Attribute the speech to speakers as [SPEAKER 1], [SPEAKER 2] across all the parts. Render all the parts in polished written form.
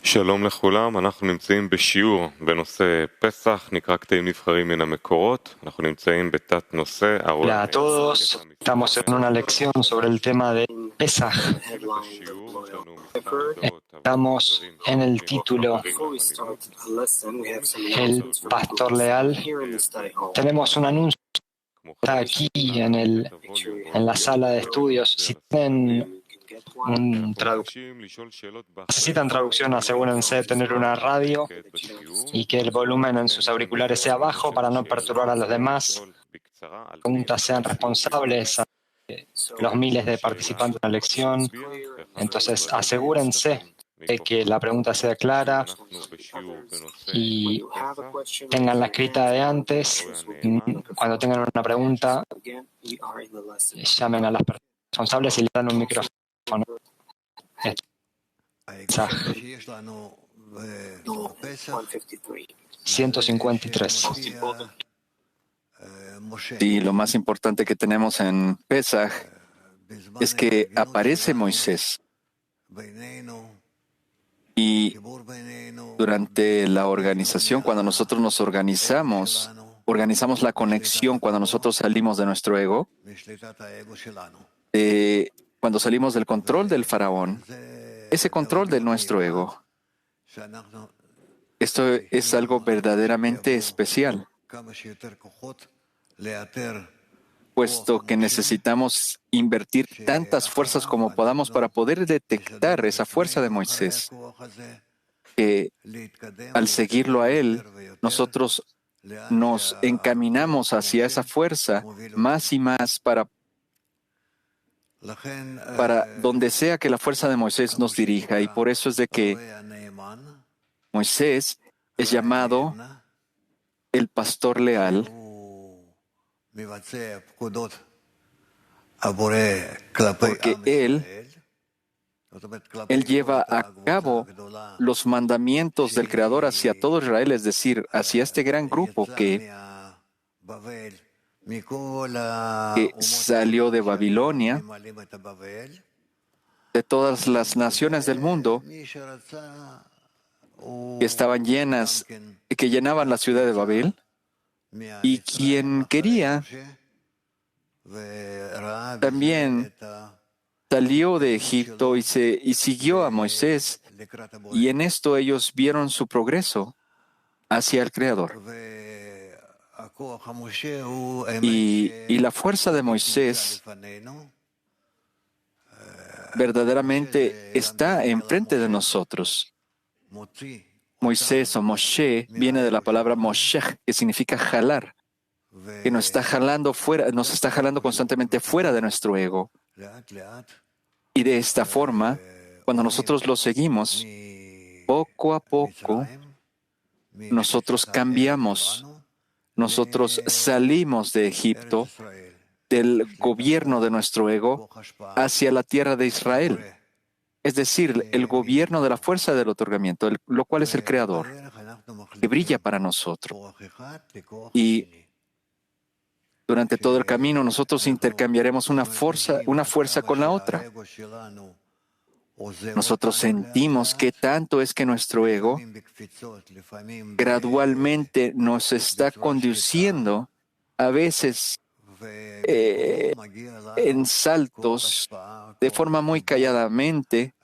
[SPEAKER 1] שלום לכולם, אנחנו נמצאים בשיעור בנושא פסח, נקרא קטעים נבחרים מן המקורות. אנחנו נמצאים בתת נושא
[SPEAKER 2] Hola a todos, estamos en una lección sobre el tema de Pesaj. Estamos en el título El Pastor Leal. Tenemos un anuncio aquí en la sala de estudios. Si tienen necesitan traducción, asegúrense de tener una radio y que el volumen en sus auriculares sea bajo para no perturbar a los demás. Las preguntas sean responsables a los miles de participantes en la lección. Entonces, asegúrense de que la pregunta sea clara y tengan la escrita de antes. Cuando tengan una pregunta, llamen a las personas responsables y le dan un micrófono. 153.
[SPEAKER 3] Y lo más importante que tenemos en Pesaj es que aparece Moisés. Y durante la organización, cuando nosotros nos organizamos la conexión, cuando nosotros salimos de nuestro ego, cuando salimos del control del faraón, ese control de nuestro ego, esto es algo verdaderamente especial, puesto que necesitamos invertir tantas fuerzas como podamos para poder detectar esa fuerza de Moisés, que al seguirlo a él, nosotros nos encaminamos hacia esa fuerza más y más para donde sea que la fuerza de Moisés nos dirija. Y por eso es de que Moisés es llamado el pastor leal, porque él lleva a cabo los mandamientos del Creador hacia todo Israel, es decir, hacia este gran grupo que salió de Babilonia, de todas las naciones del mundo que estaban llenas, que llenaban la ciudad de Babel, y quien quería también salió de Egipto y siguió a Moisés, y en esto ellos vieron su progreso hacia el Creador. Y la fuerza de Moisés verdaderamente está enfrente de nosotros. Moisés o Moshe viene de la palabra Moshech, que significa jalar, que nos está jalando constantemente fuera de nuestro ego. Y de esta forma, cuando nosotros lo seguimos, poco a poco, nosotros cambiamos. Nosotros salimos de Egipto, del gobierno de nuestro ego, hacia la tierra de Israel. Es decir, el gobierno de la fuerza del otorgamiento, lo cual es el Creador, que brilla para nosotros. Y durante todo el camino nosotros intercambiaremos una fuerza con la otra. Nosotros sentimos qué tanto es que nuestro ego gradualmente nos está conduciendo, a veces en saltos, de forma muy calladamente,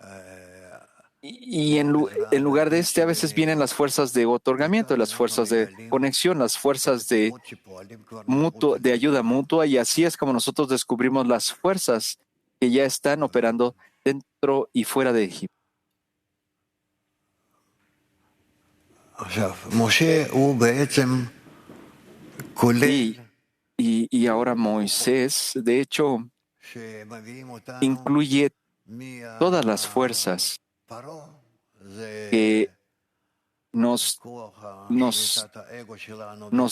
[SPEAKER 3] y en lugar de a veces vienen las fuerzas de otorgamiento, las fuerzas de conexión, las fuerzas de ayuda mutua, y así es como nosotros descubrimos las fuerzas que ya están operando dentro y fuera de Egipto. Y ahora Moisés, de hecho, incluye todas las fuerzas que nos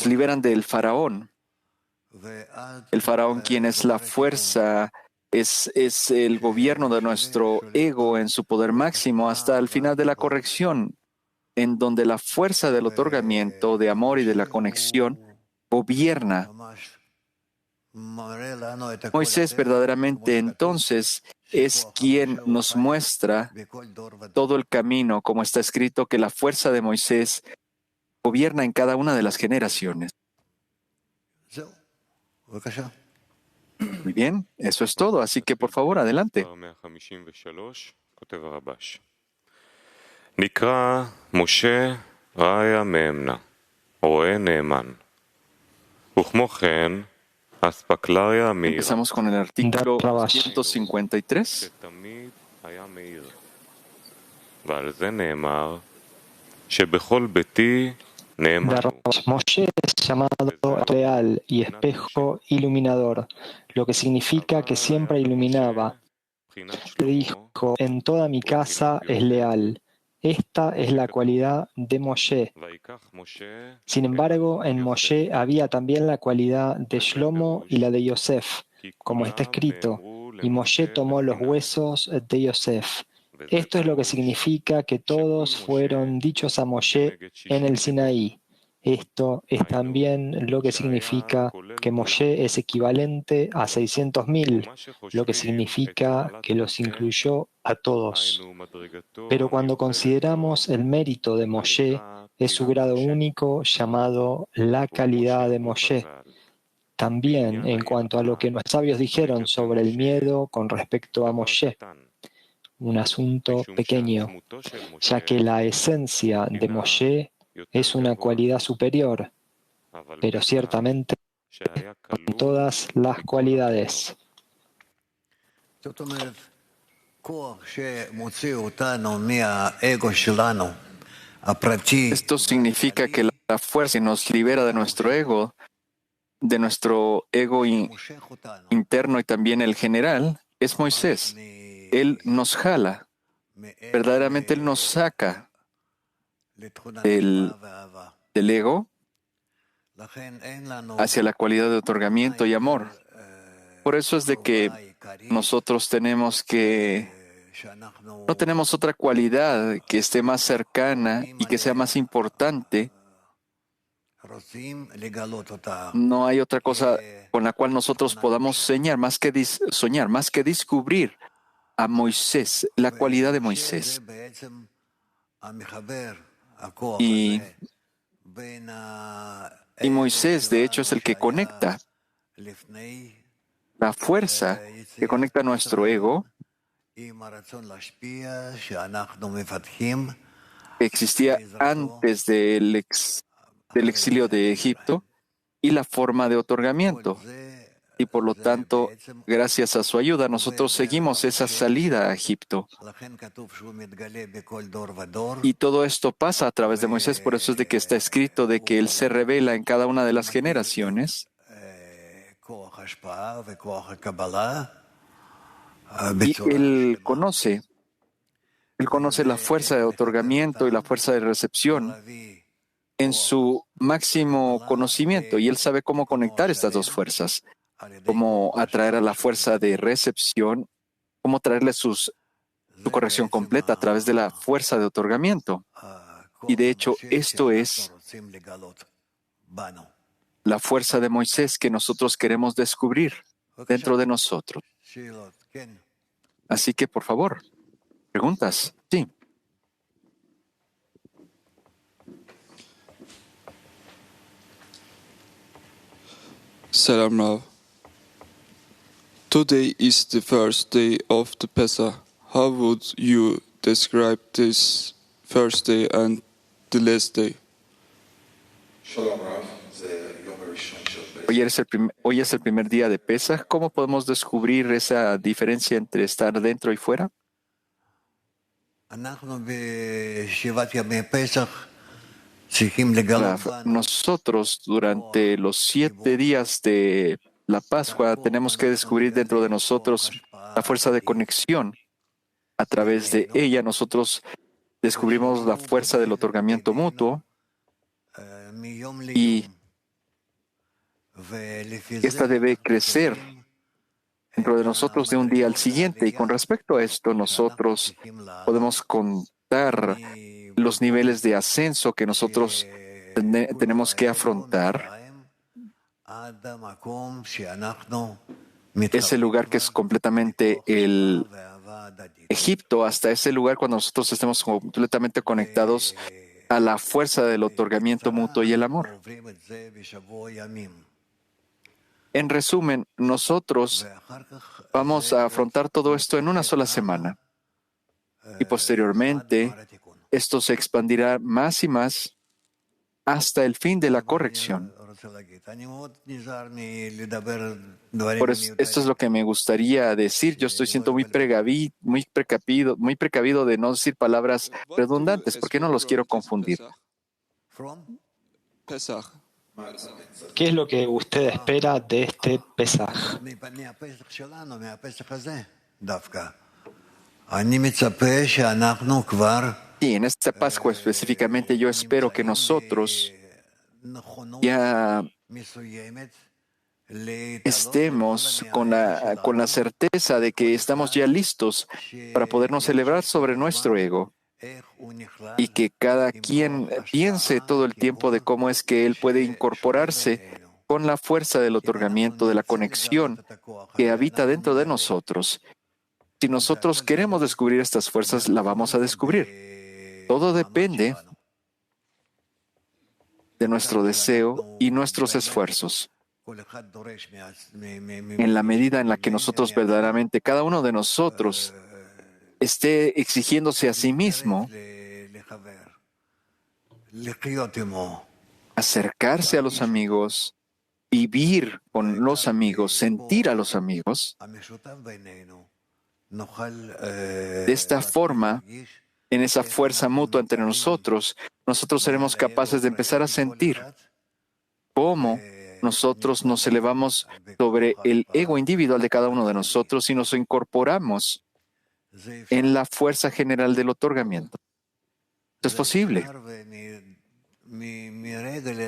[SPEAKER 3] liberan del faraón. El faraón, quien es la fuerza, es el gobierno de nuestro ego en su poder máximo hasta el final de la corrección, en donde la fuerza del otorgamiento, de amor y de la conexión gobierna. Moisés verdaderamente entonces es quien nos muestra todo el camino, como está escrito, que la fuerza de Moisés gobierna en cada una de las generaciones. Muy bien, eso es todo, así que por favor, adelante.
[SPEAKER 1] נקרא משה ראיה מאמנה, רואה נאמן. וכמו כן, אספקלריה המאיר,
[SPEAKER 3] Empezamos con el artículo 153.
[SPEAKER 1] שתמיד היה מאיר. ועל זה נאמר, שבכל ביתי
[SPEAKER 2] De
[SPEAKER 1] נאמנו.
[SPEAKER 2] Moshe es llamado real y espejo iluminador, lo que significa que siempre iluminaba. Dijo, en toda mi casa es leal. Esta es la cualidad de Moshe. Sin embargo, en Moshe había también la cualidad de Shlomo y la de Yosef, como está escrito, y Moshe tomó los huesos de Yosef. Esto es lo que significa que todos fueron dichos a Moshe en el Sinaí. Esto es también lo que significa que Moshe es equivalente a 600.000, lo que significa que los incluyó a todos. Pero cuando consideramos el mérito de Moshe, es su grado único llamado la calidad de Moshe. También en cuanto a lo que nuestros sabios dijeron sobre el miedo con respecto a Moshe, un asunto pequeño, ya que la esencia de Moshe es una cualidad superior, pero ciertamente con todas las cualidades.
[SPEAKER 3] Esto significa que la fuerza que nos libera de nuestro ego interno y también el general, es Moisés. Él nos jala, verdaderamente Él nos saca del ego hacia la cualidad de otorgamiento y amor. Por eso es de que nosotros no tenemos otra cualidad que esté más cercana y que sea más importante. No hay otra cosa con la cual nosotros podamos soñar, más que descubrir a Moisés, la cualidad de Moisés. Y Moisés, de hecho, es el que conecta la fuerza que conecta nuestro ego, que existía antes del exilio de Egipto, y la forma de otorgamiento. Y por lo tanto, gracias a su ayuda, nosotros seguimos esa salida a Egipto. Y todo esto pasa a través de Moisés, por eso es de que está escrito de que Él se revela en cada una de las generaciones. Y Él conoce la fuerza de otorgamiento y la fuerza de recepción en su máximo conocimiento, y Él sabe cómo conectar estas dos fuerzas, cómo atraer a la fuerza de recepción, cómo traerle su corrección completa a través de la fuerza de otorgamiento. Y de hecho, esto es la fuerza de Moisés que nosotros queremos descubrir dentro de nosotros. Así que, por favor, preguntas. Sí.
[SPEAKER 4] Salam Rav. Today is the first day of the Pesach. How would you describe this first day and the last day?
[SPEAKER 3] Hoy es el primer día de Pesach. ¿Cómo podemos descubrir esa diferencia entre estar dentro y fuera? Nosotros, durante los 7 días de la Pascua, tenemos que descubrir dentro de nosotros la fuerza de conexión. A través de ella, nosotros descubrimos la fuerza del otorgamiento mutuo, y esta debe crecer dentro de nosotros de un día al siguiente. Y con respecto a esto, nosotros podemos contar los niveles de ascenso que nosotros tenemos que afrontar ese lugar que es completamente el Egipto, hasta ese lugar cuando nosotros estemos completamente conectados a la fuerza del otorgamiento mutuo y el amor. En resumen, nosotros vamos a afrontar todo esto en una sola semana y posteriormente esto se expandirá más y más hasta el fin de la corrección. Por eso, esto es lo que me gustaría decir. Yo estoy siendo muy precavido de no decir palabras redundantes, porque no los quiero confundir.
[SPEAKER 4] Pesach.
[SPEAKER 2] ¿Qué es lo que usted espera de este Pesaj?
[SPEAKER 3] Y en esta Pascua específicamente yo espero que nosotros ya estemos con la certeza de que estamos ya listos para podernos celebrar sobre nuestro ego y que cada quien piense todo el tiempo de cómo es que él puede incorporarse con la fuerza del otorgamiento, de la conexión que habita dentro de nosotros. Si nosotros queremos descubrir estas fuerzas, la vamos a descubrir. Todo depende de nuestro deseo y nuestros esfuerzos. En la medida en la que nosotros verdaderamente, cada uno de nosotros, esté exigiéndose a sí mismo acercarse a los amigos, vivir con los amigos, sentir a los amigos, de esta forma, en esa fuerza mutua entre nosotros, nosotros seremos capaces de empezar a sentir cómo nosotros nos elevamos sobre el ego individual de cada uno de nosotros y nos incorporamos en la fuerza general del otorgamiento. Esto es posible.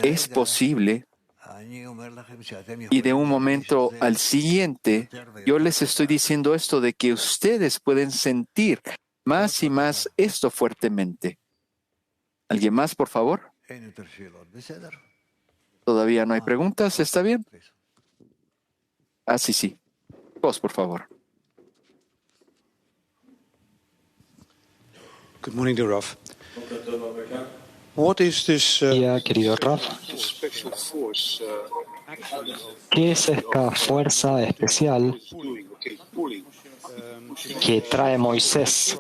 [SPEAKER 3] Es posible. Y de un momento al siguiente, yo les estoy diciendo esto de que ustedes pueden sentir más y más esto fuertemente. ¿Alguien más, por favor? ¿Todavía no hay preguntas? ¿Está bien? Ah, sí. Vos, por favor.
[SPEAKER 5] Good morning, dear Rav. What is this?
[SPEAKER 2] Querido Rav, ¿qué es esta fuerza especial que trae Moisés?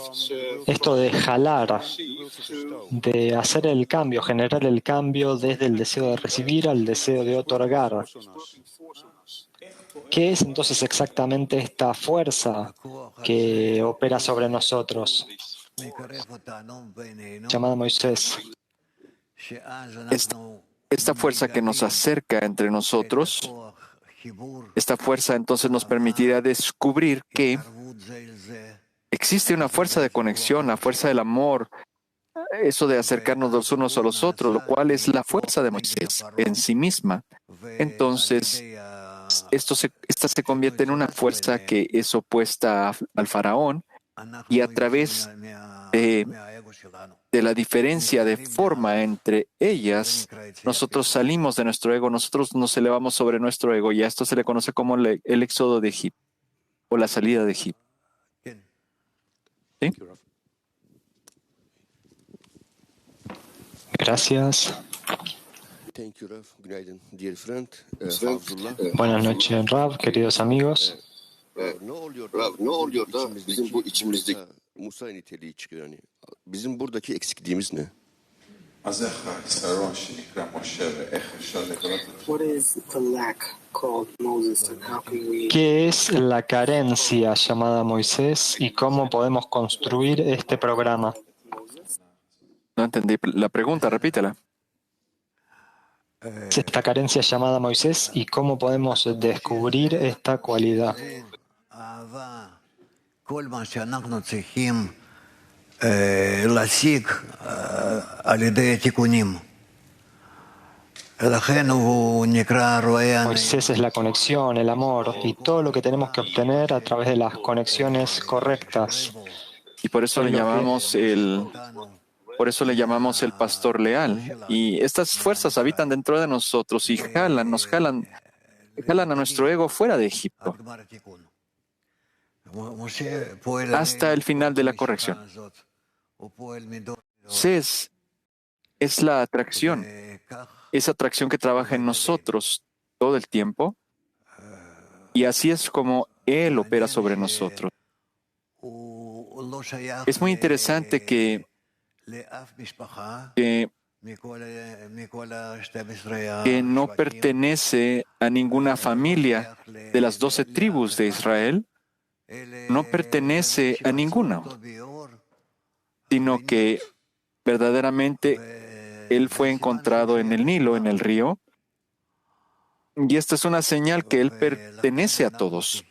[SPEAKER 2] Esto de jalar, de hacer el cambio, generar el cambio desde el deseo de recibir al deseo de otorgar. ¿Qué es entonces exactamente esta fuerza que opera sobre nosotros, llamada Moisés?
[SPEAKER 3] Esta fuerza que nos acerca entre nosotros, esta fuerza entonces nos permitirá descubrir que existe una fuerza de conexión, la fuerza del amor, eso de acercarnos los unos a los otros, lo cual es la fuerza de Moisés en sí misma. Entonces, esta se convierte en una fuerza que es opuesta al faraón y a través de la diferencia de forma entre ellas, nosotros salimos de nuestro ego, nosotros nos elevamos sobre nuestro ego y a esto se le conoce como el éxodo de Egipto o la salida de Egipto. ¿Sí?
[SPEAKER 2] Gracias. Buenas noches, Rav, queridos amigos.
[SPEAKER 6] Ne oluyor da bizim bu içimizdeki Musa niteliği çıkıyor yani. Bizim buradaki eksikliğimiz ne?
[SPEAKER 7] What is the lack called Moses and how can we...
[SPEAKER 2] ¿Qué es la carencia llamada Moisés y cómo podemos construir este programa?
[SPEAKER 3] No entendí la pregunta, repítela.
[SPEAKER 2] ¿Es esta carencia llamada Moisés y cómo podemos descubrir esta cualidad? Moisés es la conexión, el amor y todo lo que tenemos que obtener a través de las conexiones correctas.
[SPEAKER 3] Y por eso le llamamos el pastor leal. Y estas fuerzas habitan dentro de nosotros y nos jalan jalan a nuestro ego fuera de Egipto, hasta el final de la corrección. Moisés es la atracción, esa atracción que trabaja en nosotros todo el tiempo, y así es como Él opera sobre nosotros. Es muy interesante que no pertenece a ninguna familia de las 12 tribus de Israel, no pertenece a ninguna, sino que verdaderamente Él fue encontrado en el Nilo, en el río, y esta es una señal que Él pertenece a todos.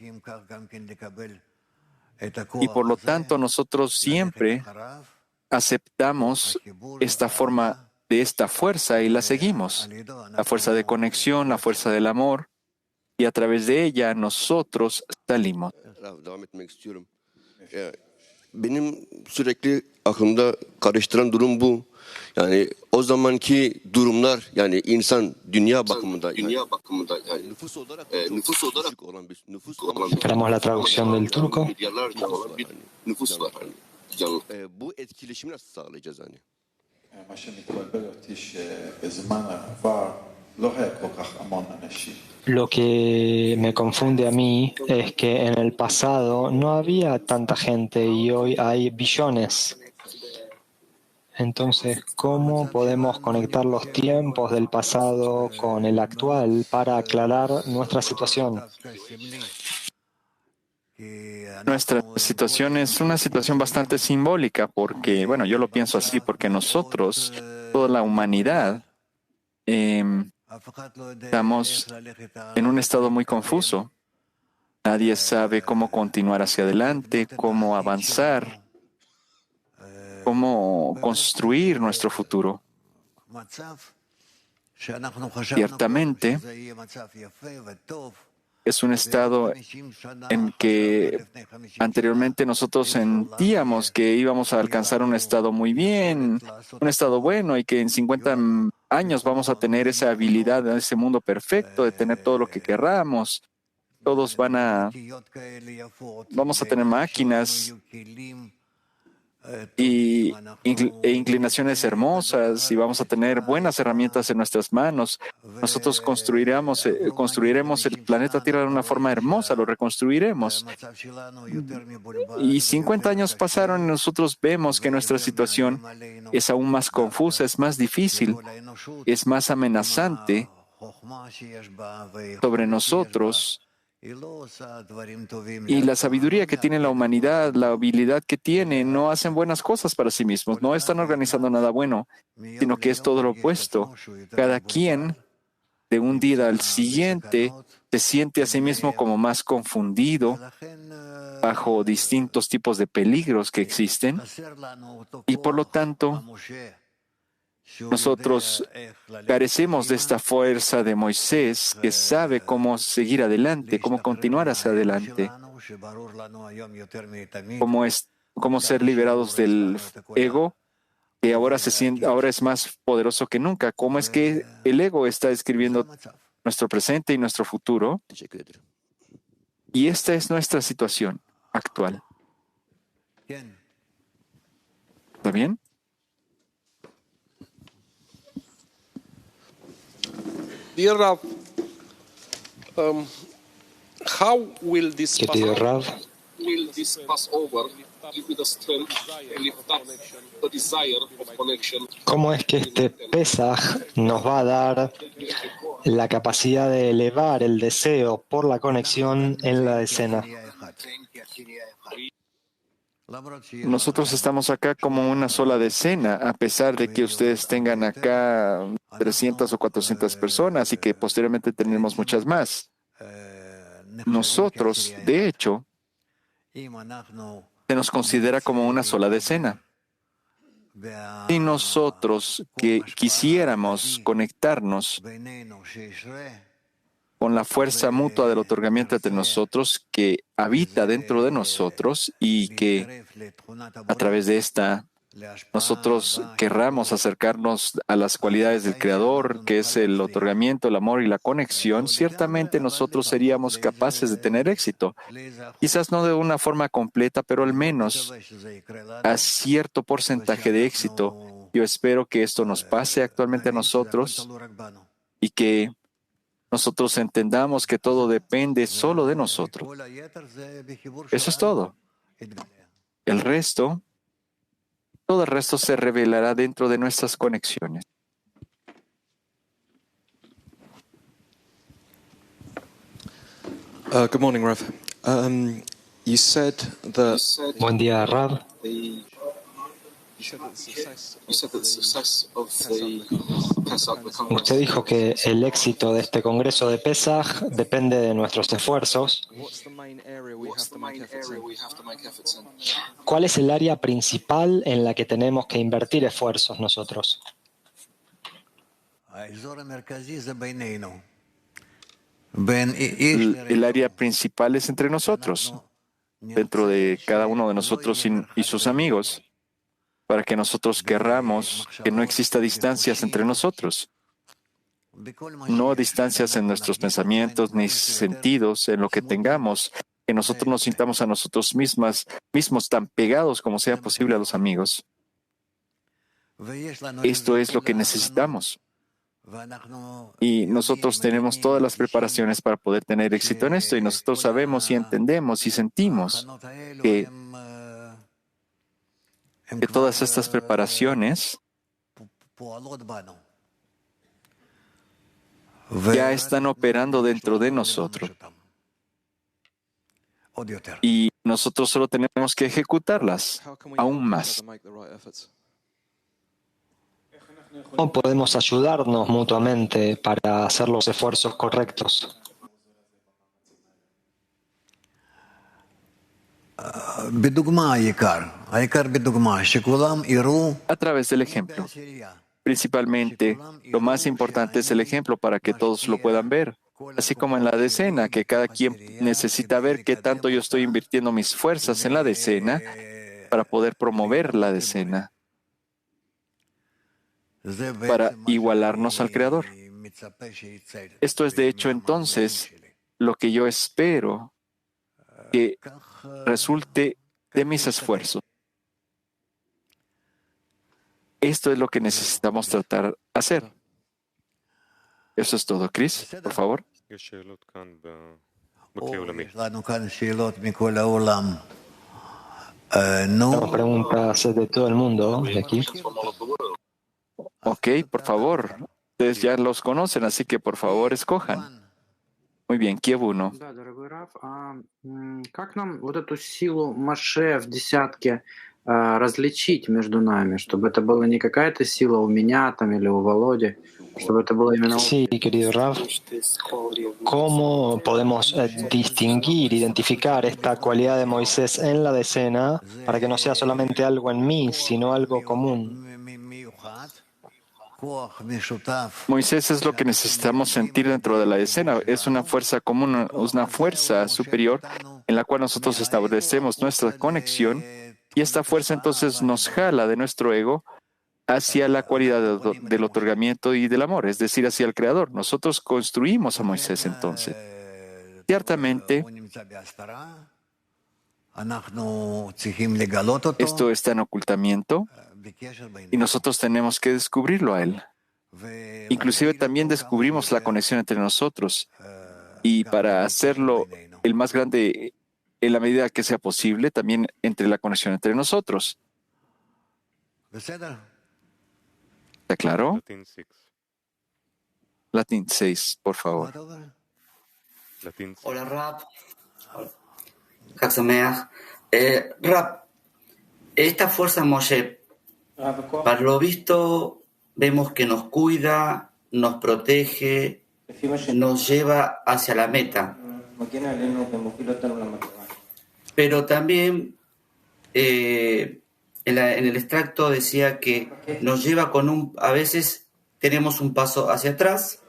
[SPEAKER 3] Y por lo tanto nosotros siempre aceptamos esta forma de esta fuerza y la seguimos. La fuerza de conexión, la fuerza del amor, y a través de ella nosotros salimos.
[SPEAKER 6] Devam etmek istiyorum. Benim sürekli aklımda karıştıran durum bu. Yani o zamanki durumlar, yani insan dünya bakımında yani nüfus olarak olan bir nüfus
[SPEAKER 2] Esperamos la traducción del turco.
[SPEAKER 6] milyarlarca olan bir nüfus var. Yani, bu etkileşimi nasıl sağlayacağız hani?
[SPEAKER 5] מה שמתבלבל אותי שבזמן העבר לא היה כל כך המון אנשים.
[SPEAKER 2] Lo que me confunde a mí es que en el pasado no había tanta gente y hoy hay billones. Entonces, ¿cómo podemos conectar los tiempos del pasado con el actual para aclarar nuestra situación?
[SPEAKER 3] Nuestra situación es una situación bastante simbólica porque, bueno, yo lo pienso así, porque nosotros, toda la humanidad, estamos en un estado muy confuso. Nadie sabe cómo continuar hacia adelante, cómo avanzar, cómo construir nuestro futuro. Ciertamente, es un estado en que anteriormente nosotros sentíamos que íbamos a alcanzar un estado muy bien, un estado bueno, y que en 50 años vamos a tener esa habilidad, ese mundo perfecto de tener todo lo que querramos. Todos vamos a tener máquinas e inclinaciones hermosas y vamos a tener buenas herramientas en nuestras manos. Nosotros construiremos el planeta Tierra de una forma hermosa, lo reconstruiremos. Y 50 años pasaron y nosotros vemos que nuestra situación es aún más confusa, es más difícil, es más amenazante sobre nosotros. Y la sabiduría que tiene la humanidad, la habilidad que tiene, no hacen buenas cosas para sí mismos, no están organizando nada bueno, sino que es todo lo opuesto. Cada quien, de un día al siguiente, se siente a sí mismo como más confundido bajo distintos tipos de peligros que existen, y por lo tanto, nosotros carecemos de esta fuerza de Moisés que sabe cómo seguir adelante, cómo continuar hacia adelante, cómo ser liberados del ego, que ahora es más poderoso que nunca. Cómo es que el ego está describiendo nuestro presente y nuestro futuro. Y esta es nuestra situación actual. ¿Está bien?
[SPEAKER 8] Dear Rav, how will this
[SPEAKER 2] Querido Rav,
[SPEAKER 8] Passover give me the strength to lift up the desire of connection?
[SPEAKER 2] ¿cómo es que este Pesaj nos va a dar la capacidad de elevar el deseo por la conexión en la escena?
[SPEAKER 3] Nosotros estamos acá como una sola decena, a pesar de que ustedes tengan acá 300 o 400 personas y que posteriormente tenemos muchas más. Nosotros, de hecho, se nos considera como una sola decena. Si nosotros que quisiéramos conectarnos con la fuerza mutua del otorgamiento entre nosotros que habita dentro de nosotros y que a través de esta nosotros querramos acercarnos a las cualidades del Creador, que es el otorgamiento, el amor y la conexión, ciertamente nosotros seríamos capaces de tener éxito. Quizás no de una forma completa, pero al menos a cierto porcentaje de éxito. Yo espero que esto nos pase actualmente a nosotros y que nosotros entendamos que todo depende solo de nosotros. Eso es todo. Todo el resto se revelará dentro de nuestras conexiones.
[SPEAKER 9] Good morning, Rav. You said that
[SPEAKER 2] Buen día, Rav. Usted dijo que el éxito de este Congreso de Pesaj depende de nuestros esfuerzos. ¿Cuál es el área principal en la que tenemos que invertir esfuerzos nosotros?
[SPEAKER 3] El área principal es entre nosotros, dentro de cada uno de nosotros y sus amigos, para que nosotros querramos que no exista distancias entre nosotros. No distancias en nuestros pensamientos ni sentidos, en lo que tengamos, que nosotros nos sintamos a nosotros mismos tan pegados como sea posible a los amigos. Esto es lo que necesitamos. Y nosotros tenemos todas las preparaciones para poder tener éxito en esto, y nosotros sabemos y entendemos y sentimos que todas estas preparaciones ya están operando dentro de nosotros. Y nosotros solo tenemos que ejecutarlas aún más.
[SPEAKER 2] ¿Cómo podemos ayudarnos mutuamente para hacer los esfuerzos correctos?
[SPEAKER 3] A través del ejemplo. Principalmente, lo más importante es el ejemplo para que todos lo puedan ver. Así como en la decena, que cada quien necesita ver qué tanto yo estoy invirtiendo mis fuerzas en la decena para poder promover la decena, para igualarnos al Creador. Esto es, de hecho, entonces, lo que yo espero que resulte de mis esfuerzos. Esto es lo que necesitamos tratar de hacer. Eso es todo. Chris, por favor.
[SPEAKER 2] Tengo preguntas de todo el mundo de aquí.
[SPEAKER 3] Ok, por favor. Ustedes ya los conocen, así que por favor escojan. Muy bien, Kiev 1.
[SPEAKER 10] Да, дорогой Раф, как нам вот эту силу Моше в десятке различить между нами, чтобы это была не какая-то сила у меня там или у Володи, чтобы это было именно...
[SPEAKER 2] Sí, querido Rav. ¿Cómo podemos distinguir, identificar esta cualidad de Moisés en la decena para que no sea solamente algo en mí, sino algo común?
[SPEAKER 3] Moisés es lo que necesitamos sentir dentro de la escena. Es una fuerza común, una fuerza superior en la cual nosotros establecemos nuestra conexión, y esta fuerza entonces nos jala de nuestro ego hacia la cualidad del otorgamiento y del amor, es decir, hacia el Creador. Nosotros construimos a Moisés entonces. Ciertamente, esto está en ocultamiento y nosotros tenemos que descubrirlo a Él. Inclusive también descubrimos la conexión entre nosotros, y para hacerlo el más grande en la medida que sea posible, también entre la conexión entre nosotros. ¿Está claro? Latín 6, por favor.
[SPEAKER 11] Hola, Rap. Rap, esta fuerza Moshe, para lo visto, vemos que nos cuida, nos protege, nos lleva hacia la meta. Pero también en el extracto decía que nos lleva a veces tenemos un paso hacia atrás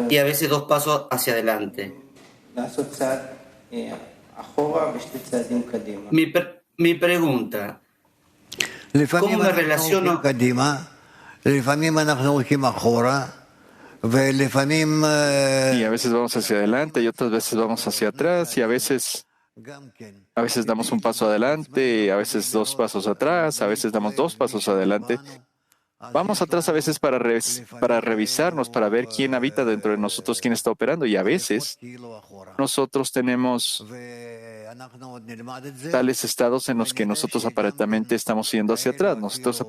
[SPEAKER 11] y a veces 2 pasos hacia adelante. Mi pregunta, ¿Cómo me relaciono?
[SPEAKER 3] Y a veces vamos hacia adelante y otras veces vamos hacia atrás y a veces damos un paso adelante, a veces dos pasos atrás, a veces damos dos pasos adelante. Vamos atrás a veces para revisarnos, para ver quién habita dentro de nosotros, quién está operando. Y a veces nosotros tenemos tales estados en los que nosotros aparentemente estamos yendo hacia atrás. Nosotros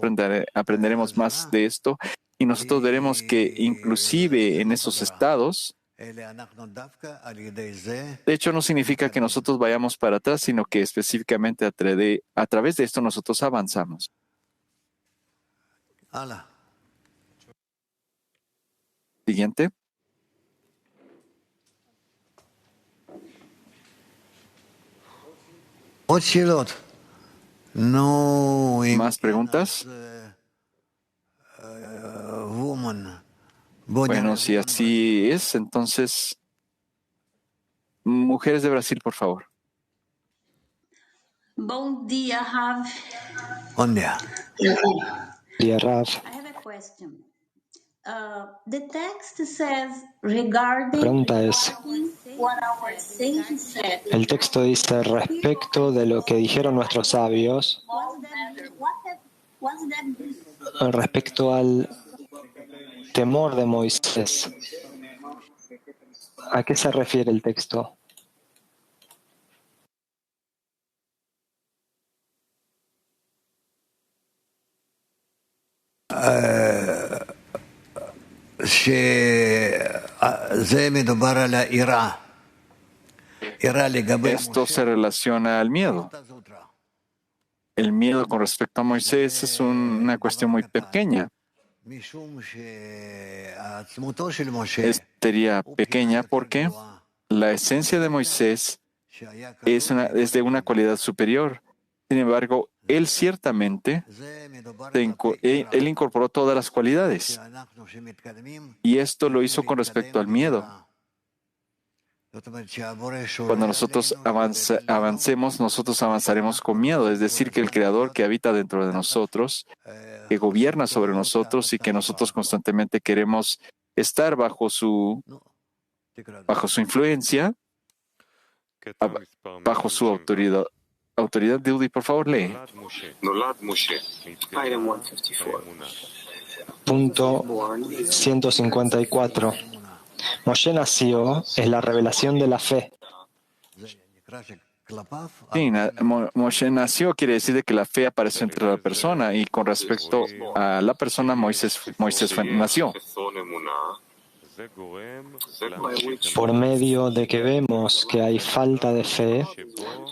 [SPEAKER 3] aprenderemos más de esto y nosotros veremos que inclusive en esos estados, de hecho no significa que nosotros vayamos para atrás, sino que específicamente a través de esto nosotros avanzamos. Siguiente. ¿Más preguntas? Bueno, si así es, entonces, mujeres de Brasil, por favor.
[SPEAKER 12] Bom dia, Rav.
[SPEAKER 2] Buen día. Día, Rav.
[SPEAKER 12] I have a question. The text says regarding
[SPEAKER 2] La pregunta es,
[SPEAKER 12] what our sages said.
[SPEAKER 2] el texto dice respecto de lo que dijeron nuestros sabios respecto al temor de Moisés. ¿A qué se refiere el texto?
[SPEAKER 3] Esto se relaciona al miedo. El miedo con respecto a Moisés es una cuestión muy pequeña. Sería pequeña porque la esencia de Moisés es de una cualidad superior. Sin embargo, él ciertamente él incorporó todas las cualidades. Y esto lo hizo con respecto al miedo. Cuando nosotros avancemos, nosotros avanzaremos con miedo. Es decir, que el Creador que habita dentro de nosotros, que gobierna sobre nosotros y que nosotros constantemente queremos estar bajo su influencia, bajo su autoridad. Autoridad de Udi, por favor, lee.
[SPEAKER 2] Punto 154. Moshe nació es la revelación de la fe.
[SPEAKER 3] Sí, Moshe nació quiere decir de que la fe apareció entre la persona y con respecto a la persona Moisés nació.
[SPEAKER 2] Por medio de que vemos que hay falta de fe,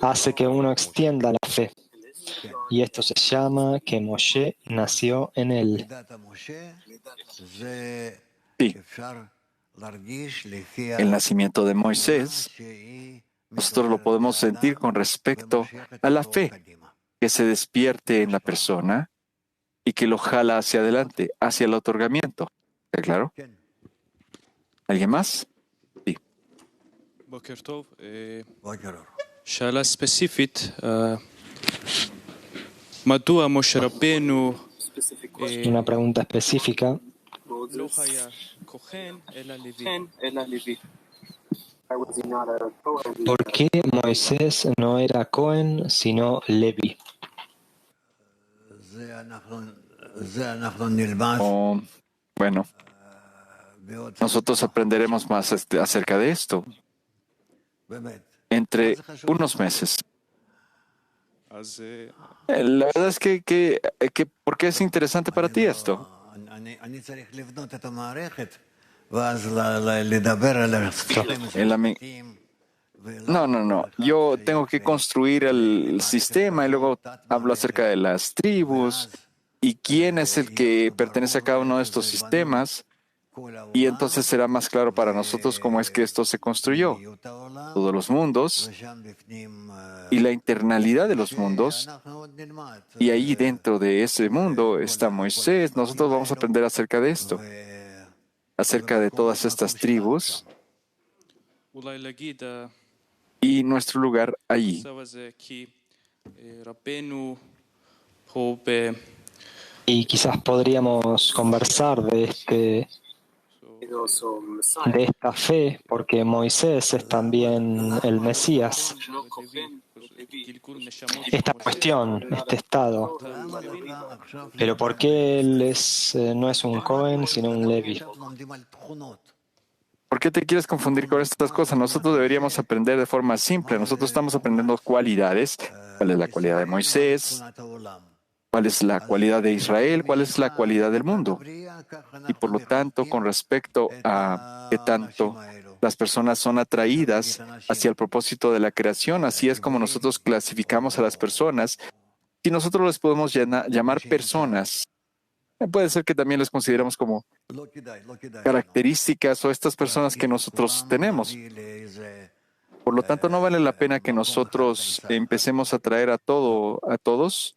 [SPEAKER 2] hace que uno extienda la fe. Y esto se llama que Moshe nació en él.
[SPEAKER 3] Sí. El nacimiento de Moisés, nosotros lo podemos sentir con respecto a la fe que se despierte en la persona y que lo jala hacia adelante, hacia el otorgamiento. ¿Está claro? ¿Alguien más? Sí.
[SPEAKER 13] בוקר טוב. שאלה ספציפית, מדוע משה רבנו
[SPEAKER 2] Una pregunta específica.
[SPEAKER 13] לא היה כהן אלא לוי?
[SPEAKER 2] ¿Por qué Moisés no era Cohen sino Levi?
[SPEAKER 3] Bueno, nosotros aprenderemos más acerca de esto entre unos meses. La verdad es que ¿por qué es interesante para ti esto? No. Yo tengo que construir el sistema y luego hablo acerca de las tribus y quién es el que pertenece a cada uno de estos sistemas. Y entonces será más claro para nosotros cómo es que esto se construyó. Todos los mundos y la internalidad de los mundos. Y ahí dentro de ese mundo está Moisés. Nosotros vamos a aprender acerca de esto. Acerca de todas estas tribus. Y nuestro lugar allí.
[SPEAKER 2] Y quizás podríamos conversar de esta fe, porque Moisés es también el Mesías. Esta cuestión, este estado. Pero ¿por qué él no es un Cohen, sino un Levi?
[SPEAKER 3] ¿Por qué te quieres confundir con estas cosas? Nosotros deberíamos aprender de forma simple. Nosotros estamos aprendiendo cualidades. ¿Cuál es la cualidad de Moisés? ¿Cuál es la cualidad de Israel? ¿Cuál es la cualidad del mundo? Y por lo tanto, con respecto a qué tanto las personas son atraídas hacia el propósito de la creación, así es como nosotros clasificamos a las personas. Si nosotros les podemos llamar personas, puede ser que también les consideremos como características o estas personas que nosotros tenemos. Por lo tanto, no vale la pena que nosotros empecemos a traer a todos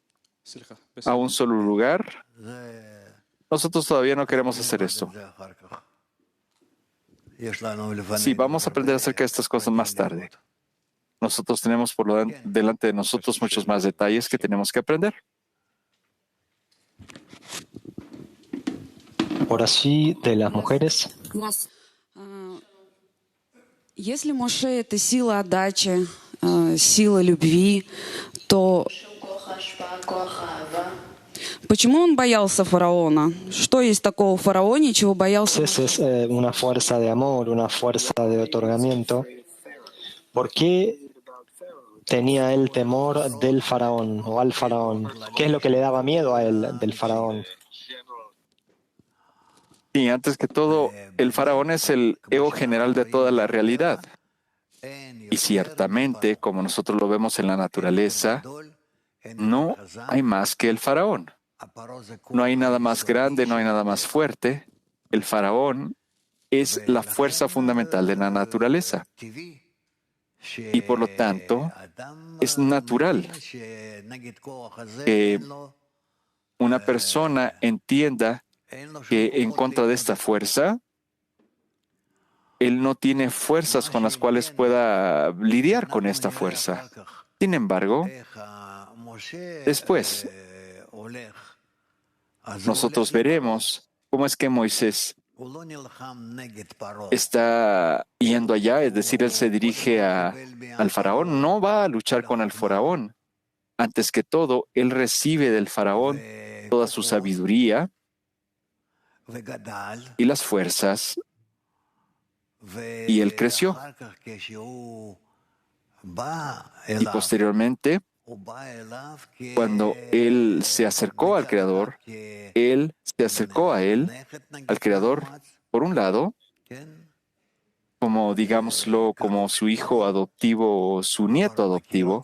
[SPEAKER 3] a un solo lugar. Nosotros todavía no queremos hacer esto. Sí, vamos a aprender acerca de estas cosas más tarde. Nosotros tenemos delante de nosotros muchos más detalles que tenemos que aprender.
[SPEAKER 2] Por allí, de las mujeres.
[SPEAKER 14] Если Моше — это сила отдачи, сила любви, то почему он боялся фараона? Что есть такого в фараоне, чего боялся?
[SPEAKER 2] Es una fuerza de amor, una fuerza de otorgamiento. ¿Por qué tenía él temor del faraón o al faraón? ¿Qué es lo que le daba miedo a él del faraón?
[SPEAKER 3] Y antes que todo, el faraón es el ego general de toda la realidad. Y ciertamente, como nosotros lo vemos en la naturaleza, no hay más que el faraón. No hay nada más grande, no hay nada más fuerte. El faraón es la fuerza fundamental de la naturaleza. Y por lo tanto, es natural que una persona entienda que en contra de esta fuerza, él no tiene fuerzas con las cuales pueda lidiar con esta fuerza. Sin embargo, después, nosotros veremos cómo es que Moisés está yendo allá, es decir, él se dirige al faraón, no va a luchar con el faraón. Antes que todo, él recibe del faraón toda su sabiduría y las fuerzas, y él creció. Y posteriormente, cuando él se acercó al Creador, él se acercó a él, al Creador, por un lado, como, digámoslo, como su hijo adoptivo, su nieto adoptivo,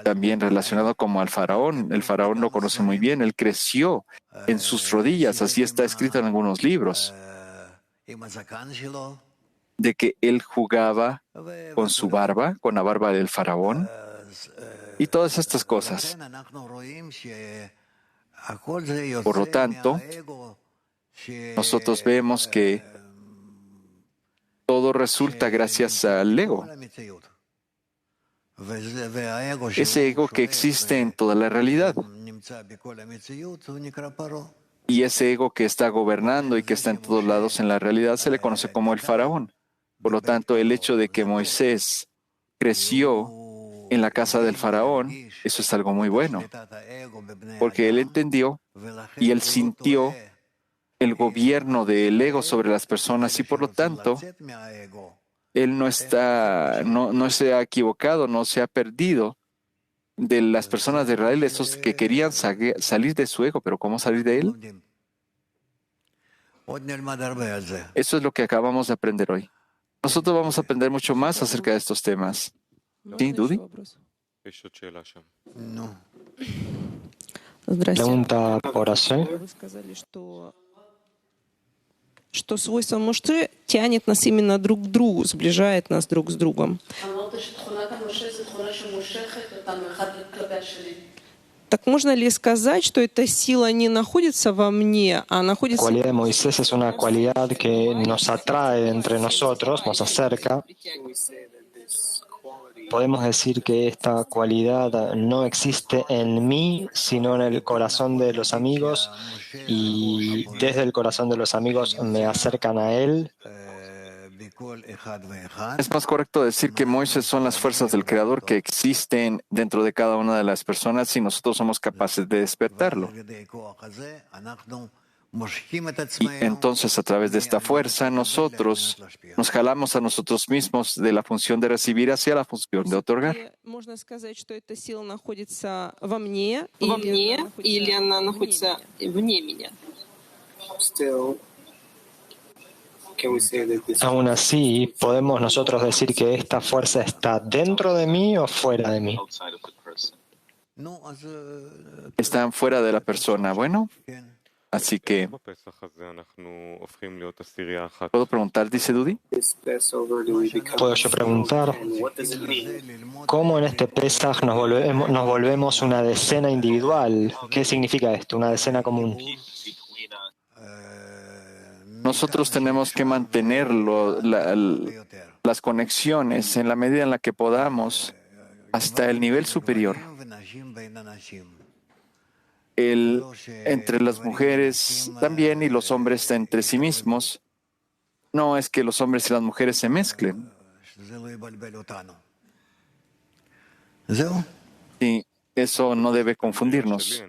[SPEAKER 3] también relacionado como al faraón. El faraón lo conoce muy bien, él creció en sus rodillas, así está escrito en algunos libros, de que él jugaba con su barba, con la barba del faraón, y todas estas cosas. Por lo tanto, nosotros vemos que todo resulta gracias al ego. Ese ego que existe en toda la realidad. Y ese ego que está gobernando y que está en todos lados en la realidad se le conoce como el faraón. Por lo tanto, el hecho de que Moisés creció en la casa del faraón, eso es algo muy bueno. Porque él entendió y él sintió el gobierno del ego sobre las personas y por lo tanto, él no se ha equivocado, no se ha perdido de las personas de Israel, esos que querían salir de su ego, pero ¿cómo salir de él? Eso es lo que acabamos de aprender hoy. Nosotros vamos a aprender mucho más acerca de estos temas. ¿Sí, Dudi?
[SPEAKER 2] Pregunta por allí.
[SPEAKER 15] Что свойство Моше тянет нас именно друг к другу, сближает нас друг с другом. Так можно ли сказать, что эта сила не находится во мне, а находится...
[SPEAKER 2] La cualidad de Moisés es una cualidad que nos atrae entre nosotros, nos acerca. podemos decir que esta cualidad no existe en mí, sino en el corazón de los amigos, y desde el corazón de los amigos me acercan a él.
[SPEAKER 3] Es más correcto decir que Moisés son las fuerzas del Creador que existen dentro de cada una de las personas y nosotros somos capaces de despertarlo. Y entonces, a través de esta fuerza, nosotros nos jalamos a nosotros mismos de la función de recibir hacia la función de otorgar.
[SPEAKER 15] Можно сказать, что эта сила находится во мне,
[SPEAKER 16] или она находится вне меня.
[SPEAKER 7] Still, can we say that this
[SPEAKER 2] Aún así, ¿podemos nosotros decir que esta fuerza está dentro de mí o fuera de mí?
[SPEAKER 7] outside of the person?
[SPEAKER 3] Están fuera de la persona. Bueno, así que, ¿puedo preguntar? Dice Dudi.
[SPEAKER 7] This Passover, do we become
[SPEAKER 2] ¿Puedo yo preguntar?
[SPEAKER 7] and what does it mean?
[SPEAKER 2] ¿Cómo en este Pesaj nos volvemos una decena individual? ¿Qué significa esto? Una decena común.
[SPEAKER 3] Nosotros tenemos que mantener las conexiones en la medida en la que podamos hasta el nivel superior. Entre las mujeres también y los hombres entre sí mismos. No es que los hombres y las mujeres se mezclen. Sí, eso no debe confundirnos.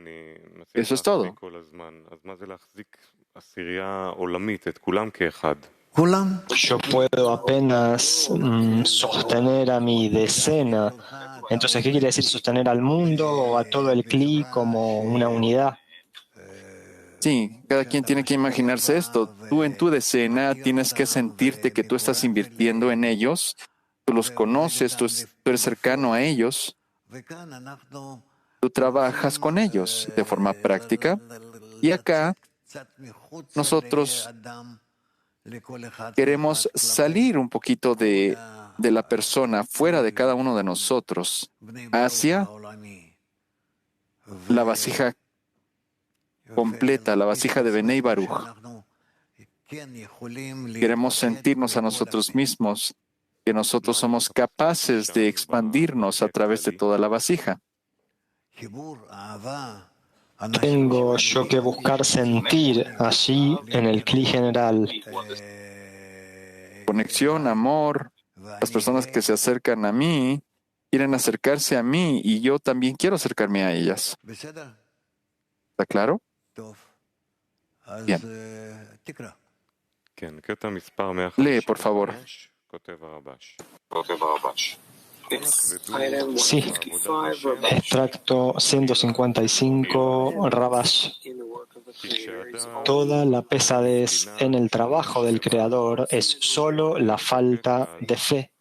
[SPEAKER 3] Eso es todo.
[SPEAKER 2] Yo puedo apenas sostener a mi decena. Entonces, ¿qué quiere decir sostener al mundo o a todo el Kli como una unidad?
[SPEAKER 3] Sí, cada quien tiene que imaginarse esto. Tú en tu decena tienes que sentirte que tú estás invirtiendo en ellos, tú los conoces, tú eres cercano a ellos, tú trabajas con ellos de forma práctica. Y acá nosotros queremos salir un poquito de la persona, fuera de cada uno de nosotros, hacia la vasija completa, la vasija de Benei Baruch. Queremos sentirnos a nosotros mismos, que nosotros somos capaces de expandirnos a través de toda la vasija.
[SPEAKER 2] Tengo yo que buscar sentir allí en el Kli general.
[SPEAKER 3] Conexión, amor. Las personas que se acercan a mí quieren acercarse a mí y yo también quiero acercarme a ellas. ¿Está claro? Bien. Lee, por favor.
[SPEAKER 2] Sí, extracto 155, Rabash. Toda la pesadez en el trabajo del Creador es solo la falta de fe,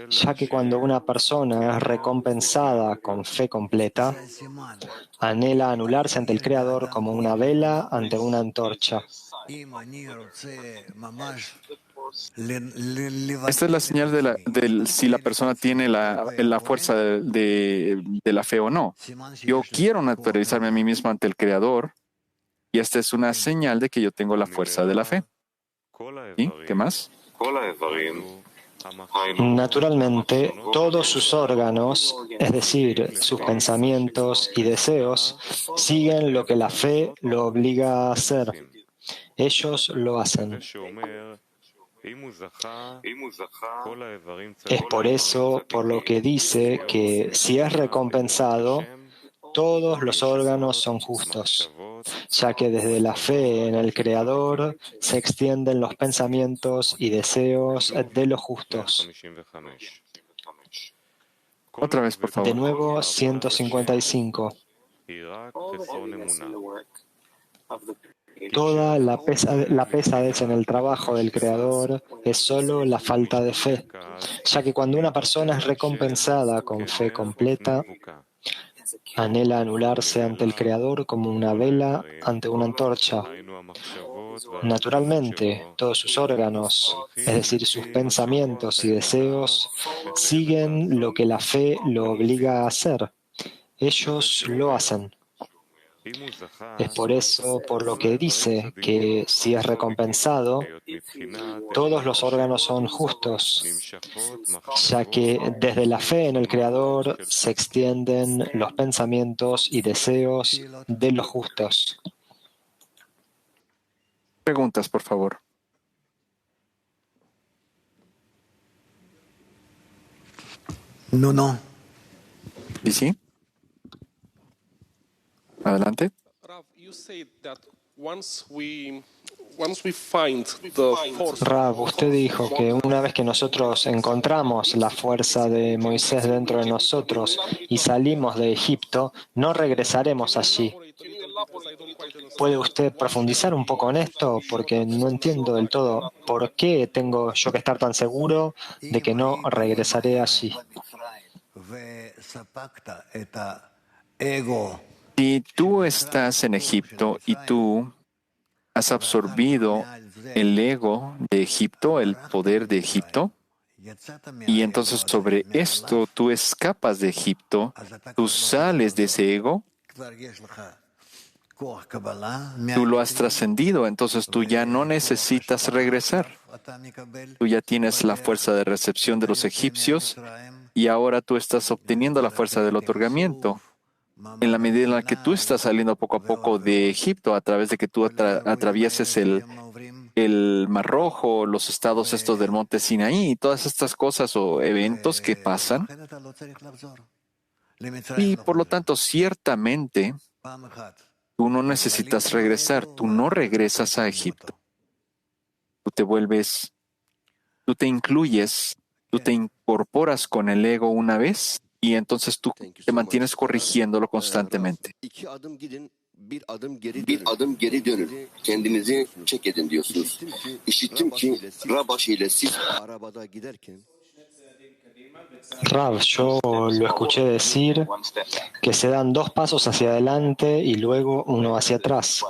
[SPEAKER 2] ya que cuando una persona es recompensada con fe completa, anhela anularse ante el Creador como una vela ante una antorcha.
[SPEAKER 3] Esta es la señal de si la persona tiene la fuerza de la fe o no. Yo quiero naturalizarme a mí mismo ante el Creador y esta es una señal de que yo tengo la fuerza de la fe. ¿Y qué más?
[SPEAKER 2] Naturalmente, todos sus órganos, es decir, sus pensamientos y deseos, siguen lo que la fe lo obliga a hacer. Ellos lo hacen. Es por eso por lo que dice que si es recompensado, todos los órganos son justos, ya que desde la fe en el Creador se extienden los pensamientos y deseos de los justos.
[SPEAKER 3] Otra vez, por favor.
[SPEAKER 2] De nuevo, 155. Toda la pesadez en el trabajo del Creador es solo la falta de fe, ya que cuando una persona es recompensada con fe completa, anhela anularse ante el Creador como una vela ante una antorcha. Naturalmente, todos sus órganos, es decir, sus pensamientos y deseos, siguen lo que la fe lo obliga a hacer. Ellos lo hacen. Es por eso por lo que dice que si es recompensado, todos los órganos son justos, ya que desde la fe en el Creador se extienden los pensamientos y deseos de los justos.
[SPEAKER 3] Preguntas, por favor.
[SPEAKER 17] No.
[SPEAKER 3] ¿Y sí? Adelante.
[SPEAKER 2] Rav, usted dijo que una vez que nosotros encontramos la fuerza de Moisés dentro de nosotros y salimos de Egipto, no regresaremos allí. ¿Puede usted profundizar un poco en esto? Porque no entiendo del todo por qué tengo yo que estar tan seguro de que no regresaré allí.
[SPEAKER 3] Si tú estás en Egipto y tú has absorbido el ego de Egipto, el poder de Egipto, y entonces sobre esto tú escapas de Egipto, tú sales de ese ego, tú lo has trascendido, entonces tú ya no necesitas regresar. Tú ya tienes la fuerza de recepción de los egipcios y ahora tú estás obteniendo la fuerza del otorgamiento. En la medida en la que tú estás saliendo poco a poco de Egipto, a través de que tú atravieses el Mar Rojo, los estados estos del monte Sinaí, todas estas cosas o eventos que pasan. Y por lo tanto, ciertamente, tú no necesitas regresar, tú no regresas a Egipto. Tú te incluyes, tú te incorporas con el ego una vez y entonces tú te mantienes corrigiéndolo constantemente.
[SPEAKER 6] Bir adım geri dönün. Kendinizi çek edin diyorsunuz. İşittim ki Rabaş ile siz arabada giderken
[SPEAKER 2] Rav, yo lo escuché decir que se dan 2 pasos hacia adelante y luego uno hacia atrás.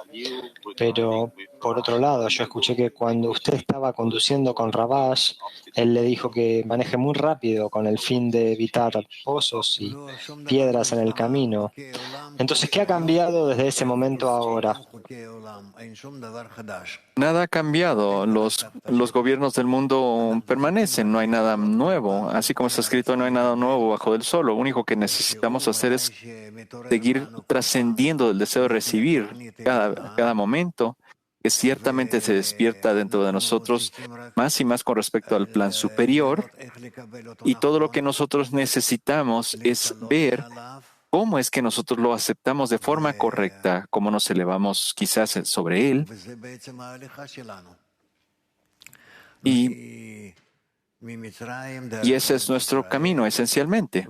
[SPEAKER 2] Pero, por otro lado, yo escuché que cuando usted estaba conduciendo con Rabash, él le dijo que maneje muy rápido con el fin de evitar pozos y piedras en el camino. Entonces, ¿qué ha cambiado desde ese momento a ahora?
[SPEAKER 3] Nada ha cambiado. Los gobiernos del mundo permanecen. No hay nada nuevo. Así como está escrito, no hay nada nuevo bajo el sol. Lo único que necesitamos hacer es seguir trascendiendo del deseo de recibir cada momento, que ciertamente se despierta dentro de nosotros más y más con respecto al plan superior. Y todo lo que nosotros necesitamos es ver cómo es que nosotros lo aceptamos de forma correcta, cómo nos elevamos quizás sobre él. Y ese es nuestro camino, esencialmente.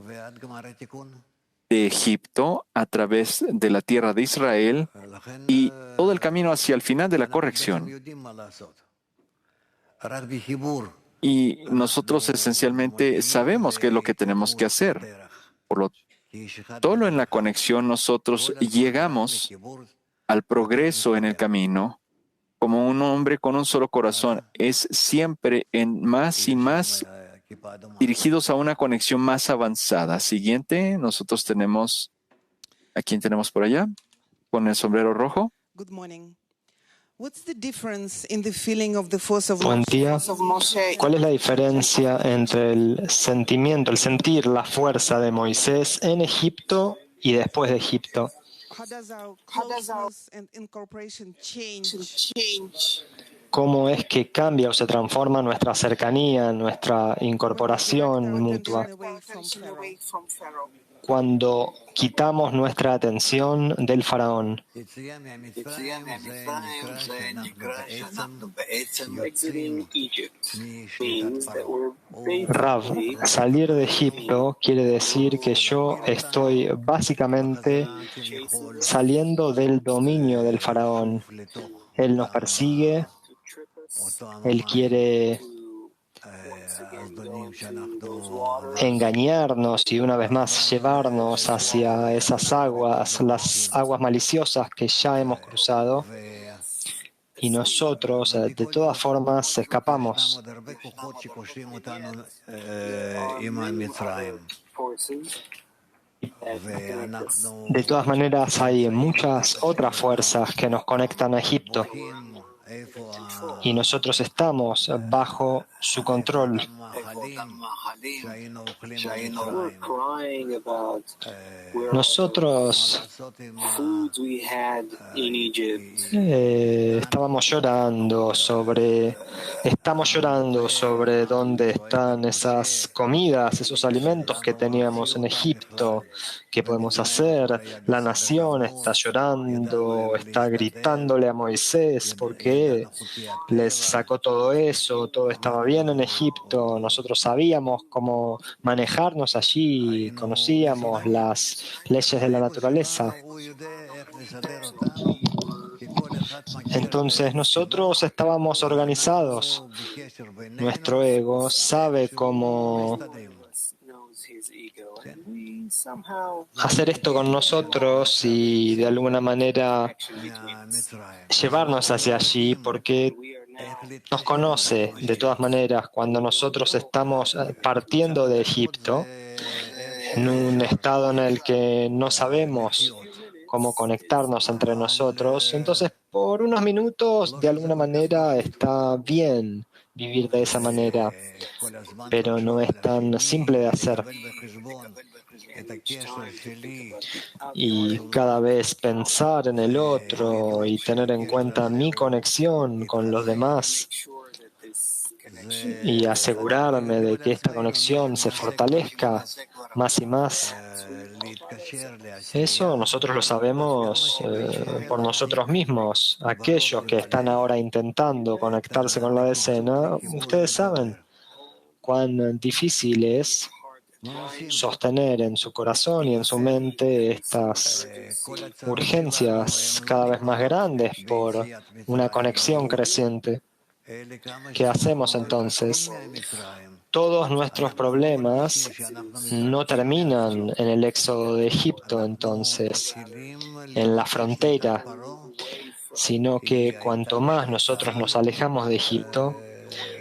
[SPEAKER 3] De Egipto a través de la tierra de Israel y todo el camino hacia el final de la corrección. Y nosotros esencialmente sabemos qué es lo que tenemos que hacer. Solo en la conexión nosotros llegamos al progreso en el camino como un hombre con un solo corazón. Es siempre en más y más dirigidos a una conexión más avanzada. Siguiente, nosotros tenemos, ¿a quién tenemos por allá? Con el sombrero rojo.
[SPEAKER 2] Buen día. ¿Cuál es la diferencia entre el sentimiento, el sentir la fuerza de Moisés en Egipto y después de Egipto? ¿Cómo es que cambia o se transforma nuestra cercanía, nuestra incorporación mutua cuando quitamos nuestra atención del faraón? Rav, salir de Egipto quiere decir que yo estoy básicamente saliendo del dominio del faraón. Él nos persigue, él quiere engañarnos y una vez más llevarnos hacia esas aguas, las aguas maliciosas que ya hemos cruzado, y nosotros de todas formas escapamos. De todas maneras, hay muchas otras fuerzas que nos conectan a Egipto y nosotros estamos bajo su control. Nosotros estamos llorando sobre dónde están esas comidas, esos alimentos que teníamos en Egipto. ¿Qué podemos hacer? La nación está llorando, está gritándole a Moisés porque les sacó todo eso, todo estaba bien en Egipto. Nosotros sabíamos cómo manejarnos allí, conocíamos las leyes de la naturaleza. Entonces nosotros estábamos organizados. Nuestro ego sabe cómo hacer esto con nosotros y de alguna manera llevarnos hacia allí, porque nos conoce de todas maneras cuando nosotros estamos partiendo de Egipto en un estado en el que no sabemos cómo conectarnos entre nosotros. Entonces, por unos minutos, de alguna manera, está bien vivir de esa manera, pero no es tan simple de hacer. Y cada vez pensar en el otro y tener en cuenta mi conexión con los demás y asegurarme de que esta conexión se fortalezca más y más. Eso nosotros lo sabemos por nosotros mismos. Aquellos que están ahora intentando conectarse con la decena, ustedes saben cuán difícil es sostener en su corazón y en su mente estas urgencias cada vez más grandes por una conexión creciente. ¿Qué hacemos entonces? Todos nuestros problemas no terminan en el éxodo de Egipto, entonces, en la frontera, sino que cuanto más nosotros nos alejamos de Egipto,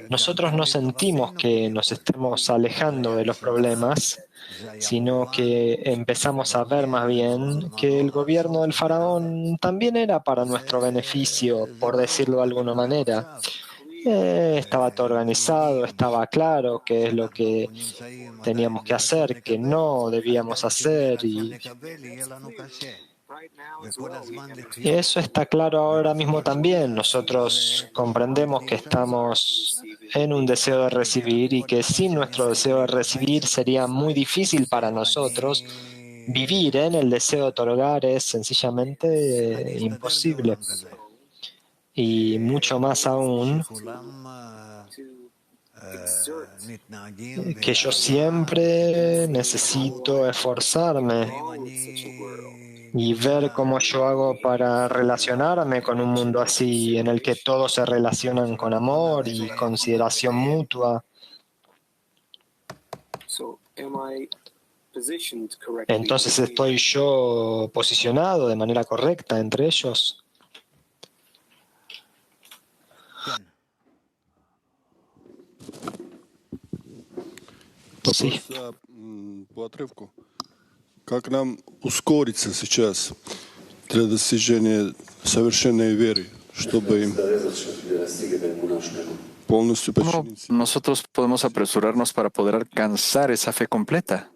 [SPEAKER 2] nosotros no sentimos que nos estemos alejando de los problemas, sino que empezamos a ver más bien que el gobierno del faraón también era para nuestro beneficio, por decirlo de alguna manera. Estaba todo organizado, estaba claro qué es lo que teníamos que hacer, qué no debíamos hacer, y eso está claro ahora mismo también. Nosotros comprendemos que estamos en un deseo de recibir y que sin nuestro deseo de recibir sería muy difícil para nosotros. Vivir en el deseo de otorgar es sencillamente imposible. Y mucho más aún, que yo siempre necesito esforzarme y ver cómo yo hago para relacionarme con un mundo así, en el que todos se relacionan con amor y consideración mutua. Entonces, ¿estoy yo posicionado de manera correcta entre ellos?
[SPEAKER 17] Sí. По отрывку. Как нам ускориться сейчас для достижения совершенной веры, чтобы им полностью подчиниться?
[SPEAKER 3] Nosotros podemos apresurarnos para poder alcanzar esa fe completa,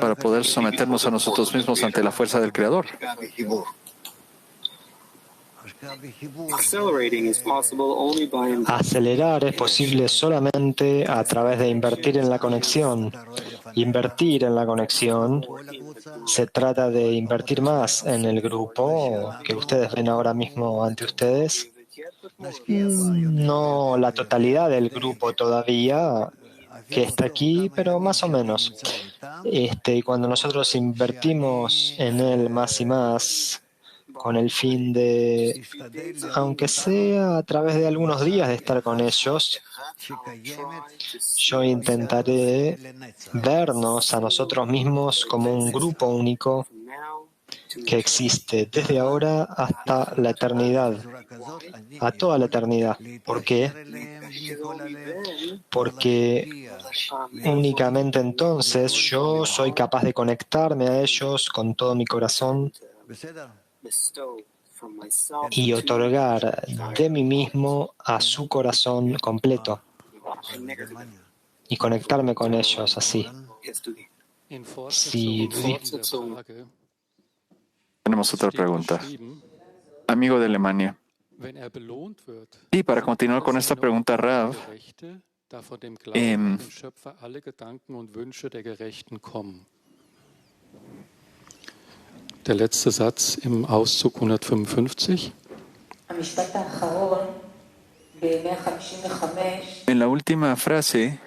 [SPEAKER 3] para poder someternos a nosotros mismos ante la fuerza del Creador.
[SPEAKER 2] Acelerar es posible solamente a través de invertir en la conexión. Invertir en la conexión se trata de invertir más en el grupo que ustedes ven ahora mismo ante ustedes. No la totalidad del grupo todavía que está aquí, pero más o menos. Y cuando nosotros invertimos en él más y más, con el fin de, aunque sea a través de algunos días de estar con ellos, yo intentaré vernos a nosotros mismos como un grupo único que existe desde ahora hasta la eternidad, a toda la eternidad. ¿Por qué? Porque únicamente entonces yo soy capaz de conectarme a ellos con todo mi corazón y otorgar de mí mismo a su corazón completo y conectarme con ellos así. Sí,
[SPEAKER 3] Tenemos otra pregunta. Amigo de Alemania. Y para continuar con esta pregunta, Rav,
[SPEAKER 18] Der letzte Satz im Auszug 155.
[SPEAKER 3] En la última frase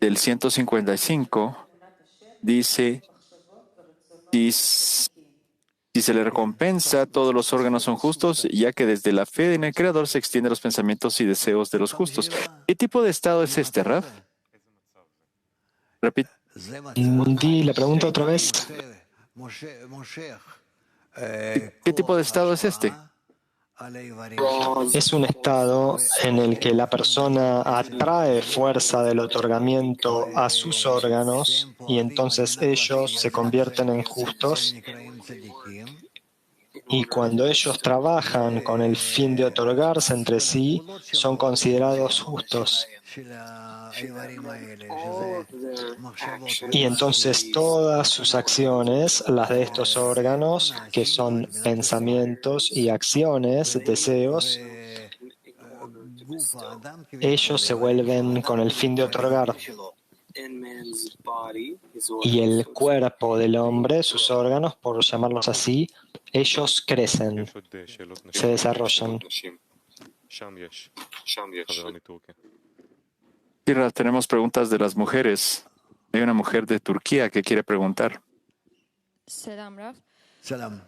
[SPEAKER 3] del 155 dice, si se le recompensa, todos los órganos son justos, ya que desde la fe en el Creador se extienden los pensamientos y deseos de los justos. ¿Qué tipo de estado es este, Rav? Repite.
[SPEAKER 2] Di la pregunta otra vez.
[SPEAKER 3] ¿Qué tipo de estado es este?
[SPEAKER 2] Es un estado en el que la persona atrae fuerza del otorgamiento a sus órganos y entonces ellos se convierten en justos. Y cuando ellos trabajan con el fin de otorgarse entre sí, son considerados justos. Y entonces todas sus acciones, las de estos órganos, que son pensamientos y acciones, deseos, ellos se vuelven con el fin de otorgar. Y el cuerpo del hombre, sus órganos, por llamarlos así, ellos crecen, se desarrollan.
[SPEAKER 3] Tenemos preguntas de las mujeres. Hay una mujer de Turquía que quiere preguntar.
[SPEAKER 19] Selam Rav. Selam.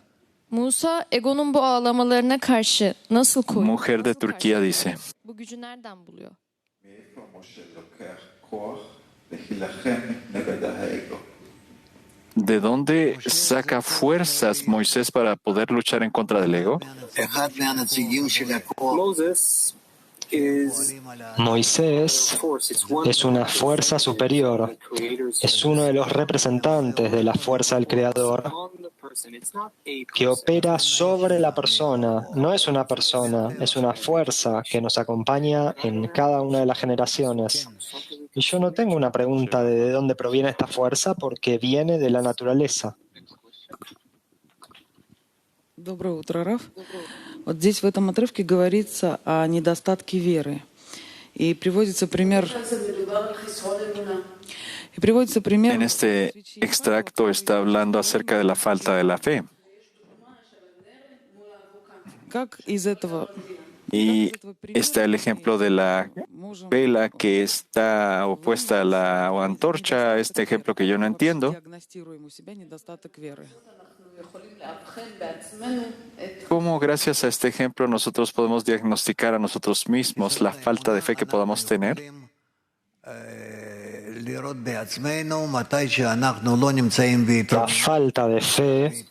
[SPEAKER 19] Musa, egonun bu ağlamalarına karşı nasıl koyuyor?
[SPEAKER 3] Mujer de Turquía dice.
[SPEAKER 19] Bu gücü nereden buluyor?
[SPEAKER 3] ¿De dónde saca fuerzas Moisés para poder luchar en contra del ego?
[SPEAKER 2] Moisés es una fuerza superior, es uno de los representantes de la fuerza del Creador que opera sobre la persona. No es una persona, es una fuerza que nos acompaña en cada una de las generaciones. Y yo no tengo una pregunta de dónde proviene esta fuerza porque viene de la naturaleza.
[SPEAKER 20] Доброе утро, Раф. Вот здесь в этом отрывке говорится о недостатке веры. И приводится пример.
[SPEAKER 3] En este extracto está hablando acerca de la falta de la fe.
[SPEAKER 20] Как из этого
[SPEAKER 3] Y está el ejemplo de la vela que está opuesta a la antorcha, este ejemplo que yo no entiendo.
[SPEAKER 20] диагностируем у себя недостаток веры?
[SPEAKER 3] ¿Cómo gracias a este ejemplo nosotros podemos diagnosticar a nosotros mismos la falta de fe que podamos tener?
[SPEAKER 2] La falta de fe,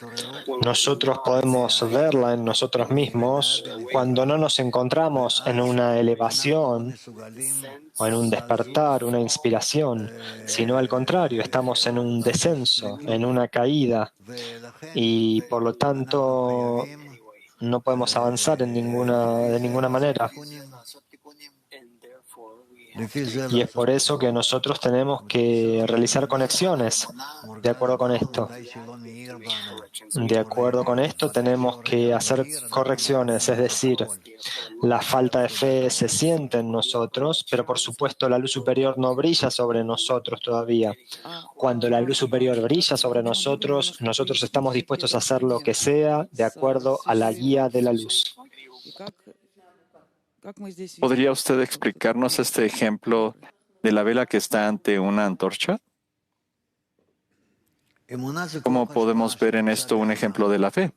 [SPEAKER 2] nosotros podemos verla en nosotros mismos cuando no nos encontramos en una elevación o en un despertar, una inspiración, sino al contrario, estamos en un descenso, en una caída, y por lo tanto no podemos avanzar de ninguna manera. Y es por eso que nosotros tenemos que realizar conexiones de acuerdo con esto. De acuerdo con esto tenemos que hacer correcciones, es decir, la falta de fe se siente en nosotros, pero por supuesto la luz superior no brilla sobre nosotros todavía. Cuando la luz superior brilla sobre nosotros, nosotros estamos dispuestos a hacer lo que sea de acuerdo a la guía de la luz.
[SPEAKER 3] ¿Podría usted explicarnos este ejemplo de la vela que está ante una antorcha? ¿Cómo podemos ver en esto un ejemplo de la fe?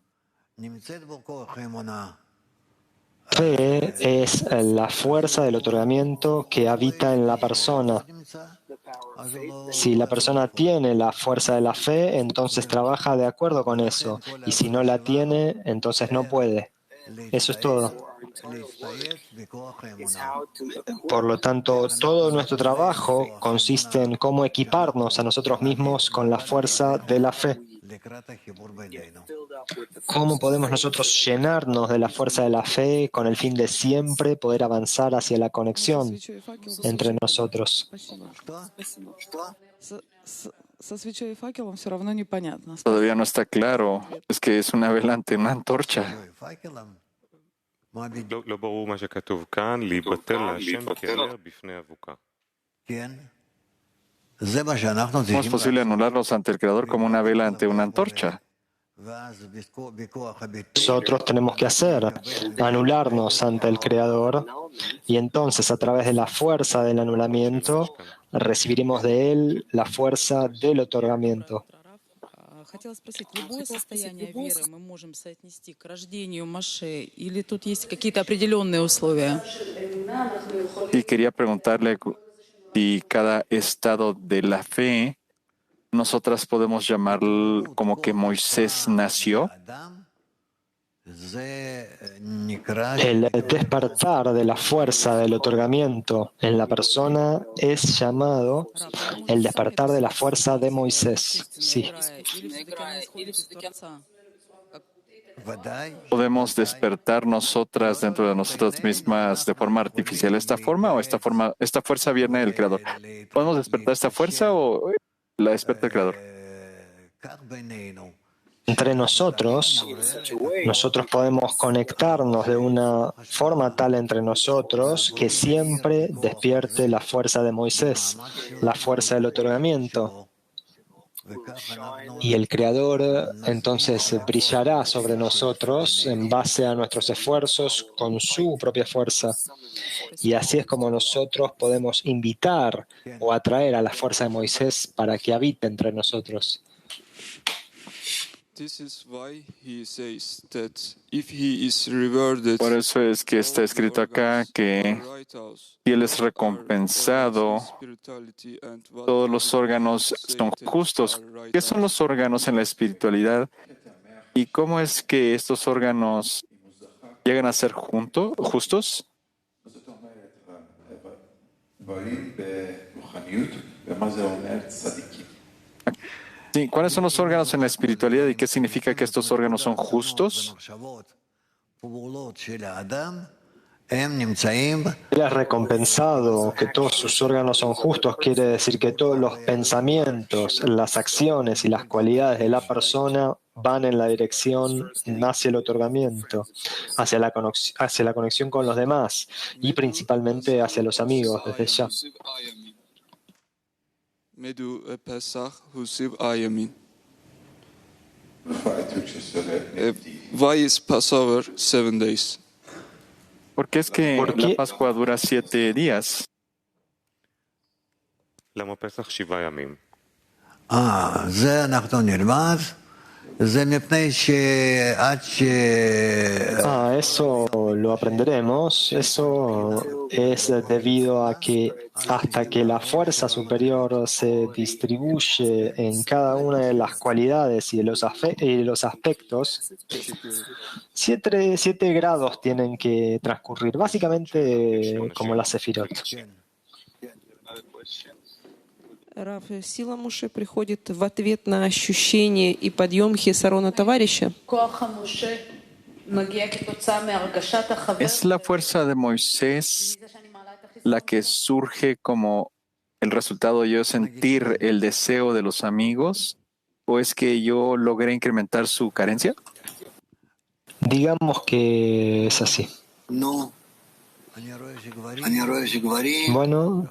[SPEAKER 2] Fe es la fuerza del otorgamiento que habita en la persona. Si la persona tiene la fuerza de la fe, entonces trabaja de acuerdo con eso. Y si no la tiene, entonces no puede. Eso es todo. Por lo tanto, todo nuestro trabajo consiste en cómo equiparnos a nosotros mismos con la fuerza de la fe. ¿Cómo podemos nosotros llenarnos de la fuerza de la fe con el fin de siempre poder avanzar hacia la conexión entre nosotros?
[SPEAKER 3] Todavía no está claro. Es que es una vela ante una antorcha.
[SPEAKER 1] לא ברור מה שכתוב כאן, להיבטל להשם כנר בפני אבוקה.
[SPEAKER 3] ¿Cómo es posible anularnos ante el Creador como una vela ante una antorcha?
[SPEAKER 2] Nosotros tenemos que hacer, anularnos ante el Creador, y entonces a través de la fuerza del anulamiento recibiremos de Él la fuerza del otorgamiento.
[SPEAKER 20] Хотела спросить, любое состояние веры мы можем соотнести к рождению Моше, или тут есть какие-то определенные условия?
[SPEAKER 3] Y quería preguntarle si cada estado de la fe nosotras podemos llamar como que Moisés nació.
[SPEAKER 2] El despertar de la fuerza del otorgamiento en la persona es llamado el despertar de la fuerza de Moisés. Sí.
[SPEAKER 3] ¿Podemos despertar nosotras dentro de nosotras mismas de forma artificial esta forma o esta fuerza viene del Creador? ¿Podemos despertar esta fuerza o la desperta el Creador?
[SPEAKER 2] Entre nosotros podemos conectarnos de una forma tal entre nosotros que siempre despierte la fuerza de Moisés, la fuerza del otorgamiento. Y el Creador entonces brillará sobre nosotros en base a nuestros esfuerzos con su propia fuerza. Y así es como nosotros podemos invitar o atraer a la fuerza de Moisés para que habite entre nosotros.
[SPEAKER 3] Por eso es que está escrito acá que si Él es recompensado, todos los órganos son justos. ¿Qué son los órganos en la espiritualidad? ¿Y cómo es que estos órganos llegan a ser justos? Sí, ¿cuáles son los órganos en la espiritualidad y qué significa que estos órganos son justos?
[SPEAKER 2] Él es recompensado, que todos sus órganos son justos, quiere decir que todos los pensamientos, las acciones y las cualidades de la persona van en la dirección hacia el otorgamiento, hacia la conexión con los demás y principalmente hacia los amigos desde ya.
[SPEAKER 4] Why is Passover 7 days?
[SPEAKER 3] ¿Por qué es que la Pascua dura 7 días?
[SPEAKER 1] למה פסח 7 ימים?
[SPEAKER 5] זה אנחנו נלמד.
[SPEAKER 2] Eso lo aprenderemos. Eso es debido a que hasta que la fuerza superior se distribuye en cada una de las cualidades y de los aspectos, 7 grados tienen que transcurrir, básicamente como la Sefirot.
[SPEAKER 15] Раф, сила Моше приходит в ответ на ощущение и подъем хесарона товарища.
[SPEAKER 3] ¿Es la fuerza de Moisés la que surge como el resultado de yo sentir el deseo de los amigos? ¿O es que yo logré incrementar su carencia?
[SPEAKER 2] Digamos que es así.
[SPEAKER 5] No.
[SPEAKER 2] Bueno,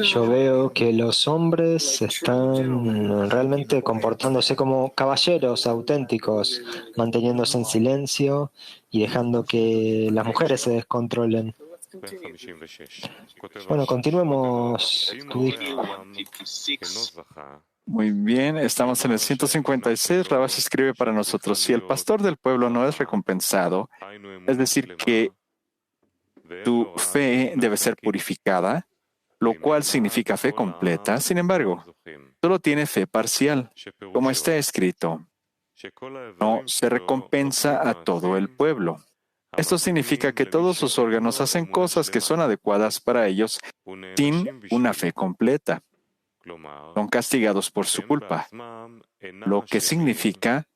[SPEAKER 2] yo veo que los hombres están realmente comportándose como caballeros auténticos, manteniéndose en silencio y dejando que las mujeres se descontrolen. Bueno, continuemos.
[SPEAKER 3] Muy bien, estamos en el 156. Rabash escribe para nosotros: si el pastor del pueblo no es recompensado, es decir, que tu fe debe ser purificada, lo cual significa fe completa. Sin embargo, solo tiene fe parcial, como está escrito. No se recompensa a todo el pueblo. Esto significa que todos sus órganos hacen cosas que son adecuadas para ellos sin una fe completa. Son castigados por su culpa, lo que significa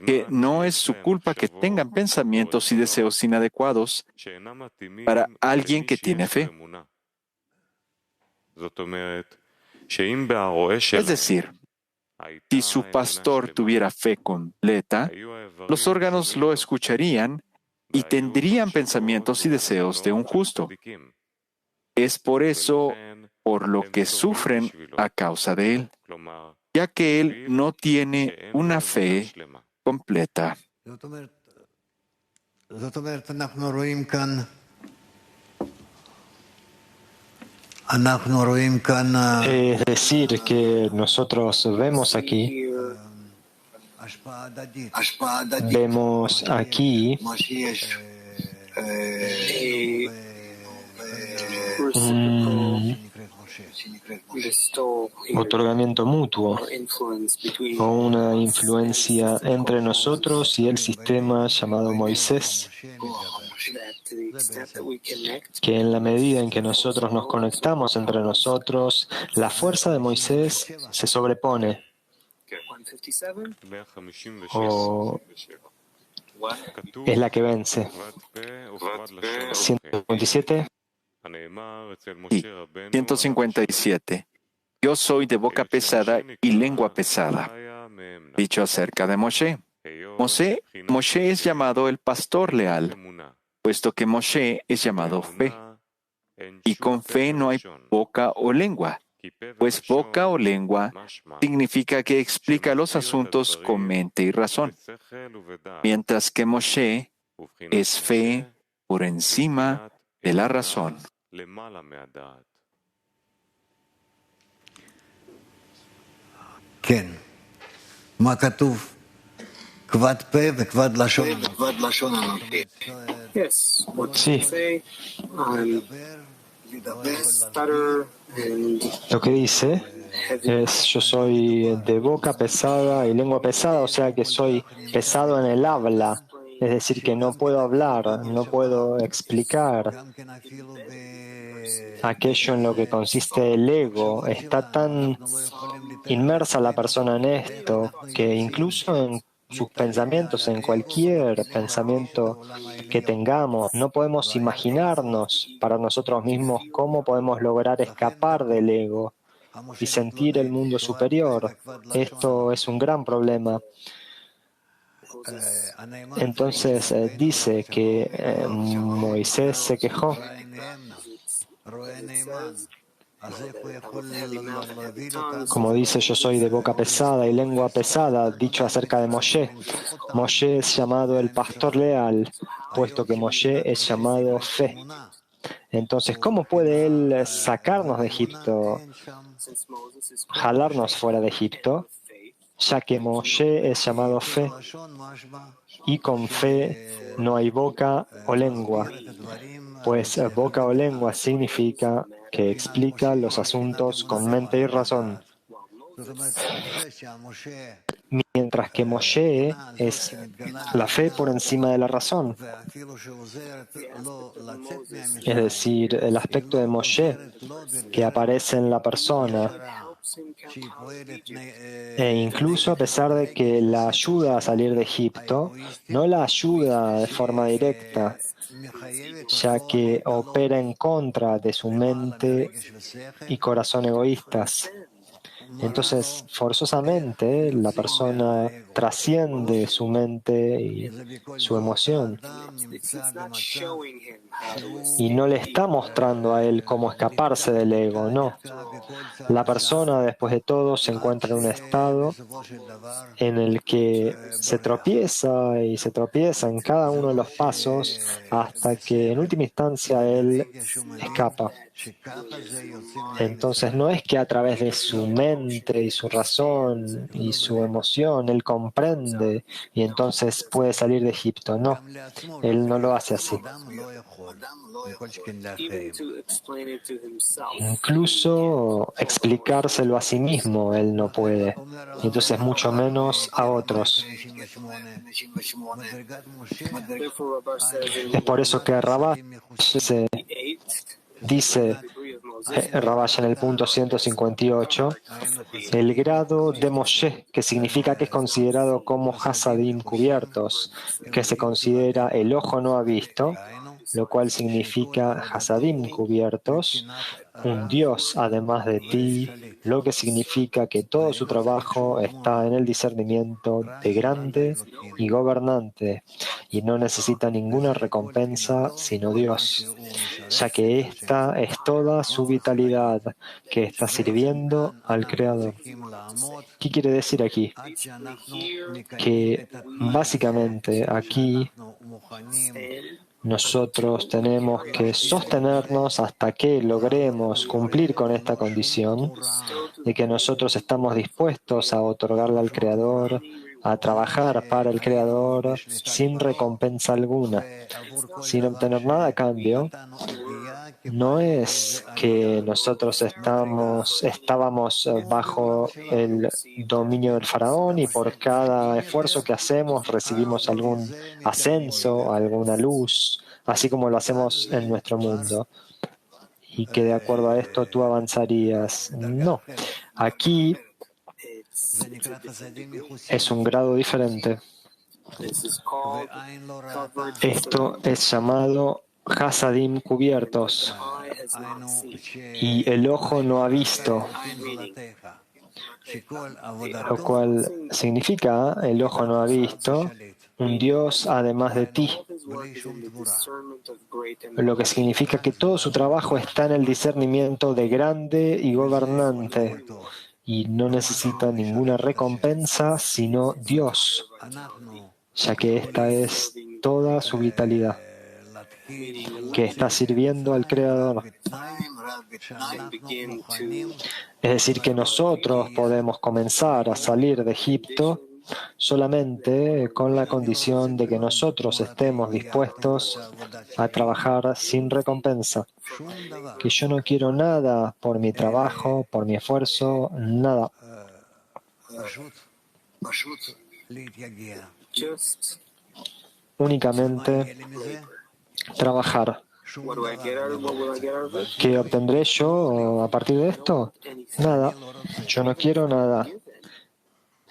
[SPEAKER 3] que no es su culpa que tengan pensamientos y deseos inadecuados para alguien que tiene fe. Es decir, si su pastor tuviera fe completa, los órganos lo escucharían y tendrían pensamientos y deseos de un justo. Es por eso por lo que sufren a causa de él, ya que él no tiene una fe completa.
[SPEAKER 2] Es decir, que nosotros vemos aquí un otorgamiento mutuo o una influencia entre nosotros y el sistema llamado Moisés, que en la medida en que nosotros nos conectamos entre nosotros, la fuerza de Moisés se sobrepone. O es la que vence. 157.
[SPEAKER 3] Sí, 157. Yo soy de boca pesada y lengua pesada. Dicho acerca de Moshe. Moshe es llamado el pastor leal, puesto que Moshe es llamado fe. Y con fe no hay boca o lengua, pues boca o lengua significa que explica los asuntos con mente y razón, mientras que Moshe es fe por encima de la razón.
[SPEAKER 21] כן. מה כתוב? כבד פה וכבד לשון.
[SPEAKER 2] Yes. Sí. Lo que dice es: yo soy de boca pesada y lengua pesada, o sea que soy pesado en el habla, es decir, que no puedo hablar, no puedo explicar aquello en lo que consiste el ego. Está tan inmersa la persona en esto que incluso en sus pensamientos, en cualquier pensamiento que tengamos, no podemos imaginarnos para nosotros mismos cómo podemos lograr escapar del ego y sentir el mundo superior. Esto es un gran problema. Entonces dice que Moisés se quejó. Como dice: yo soy de boca pesada y lengua pesada, dicho acerca de Moshe. Moshe es llamado el pastor leal, puesto que Moshe es llamado fe. Entonces, ¿cómo puede él sacarnos de Egipto, jalarnos fuera de Egipto, ya que Moshe es llamado fe? Y con fe no hay boca o lengua, pues boca o lengua significa que explica los asuntos con mente y razón. Mientras que Moshe es la fe por encima de la razón. Es decir, el aspecto de Moshe que aparece en la persona. E incluso a pesar de que la ayuda a salir de Egipto, no la ayuda de forma directa, ya que opera en contra de su mente y corazón egoístas. Entonces, forzosamente, la persona trasciende su mente y su emoción. Y no le está mostrando a él cómo escaparse del ego, no. La persona, después de todo, se encuentra en un estado en el que se tropieza y se tropieza en cada uno de los pasos hasta que, en última instancia, él escapa. Entonces no es que a través de su mente y su razón y su emoción él comprende y entonces puede salir de Egipto. No, él no lo hace así. Incluso explicárselo a sí mismo él no puede, y entonces mucho menos a otros. Es por eso que Rabash dice, Rabash en el punto 158, el grado de Moshe, que significa que es considerado como Hasadim cubiertos, que se considera el ojo no ha visto, lo cual significa Hasadim cubiertos, un Dios además de ti, lo que significa que todo su trabajo está en el discernimiento de grande y gobernante y no necesita ninguna recompensa sino Dios, ya que esta es toda su vitalidad que está sirviendo al Creador. ¿Qué quiere decir aquí? Que básicamente aquí nosotros tenemos que sostenernos hasta que logremos cumplir con esta condición de que nosotros estamos dispuestos a otorgarle al Creador, a trabajar para el Creador sin recompensa alguna, sin obtener nada a cambio. No es que nosotros estábamos bajo el dominio del faraón y por cada esfuerzo que hacemos recibimos algún ascenso, alguna luz, así como lo hacemos en nuestro mundo. Y que de acuerdo a esto tú avanzarías. No, aquí es un grado diferente. Esto es llamado Hasadim cubiertos y el ojo no ha visto, lo cual significa el ojo no ha visto un Dios además de ti, lo que significa que todo su trabajo está en el discernimiento de grande y gobernante y no necesita ninguna recompensa sino Dios, ya que esta es toda su vitalidad que está sirviendo al Creador. Es decir, que nosotros podemos comenzar a salir de Egipto solamente con la condición de que nosotros estemos dispuestos a trabajar sin recompensa. Que yo no quiero nada por mi trabajo, por mi esfuerzo, nada. Únicamente trabajar. ¿Qué obtendré yo a partir de esto? Nada. Yo no quiero nada.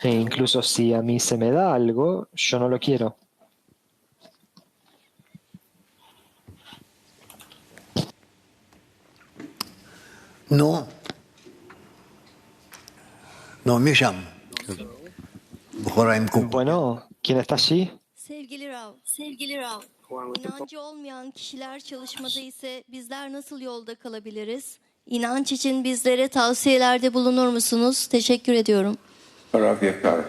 [SPEAKER 2] E incluso si a mí se me da algo, yo no lo quiero.
[SPEAKER 21] No. No, Misham.
[SPEAKER 2] Bueno, ¿quién está allí?
[SPEAKER 8] Sevgili Rav, inancı olmayan kişiler çalışmada ise bizler nasıl yolda kalabiliriz? İnanç için bizlere tavsiyelerde bulunur musunuz? Teşekkür ediyorum.
[SPEAKER 5] הרב יקר,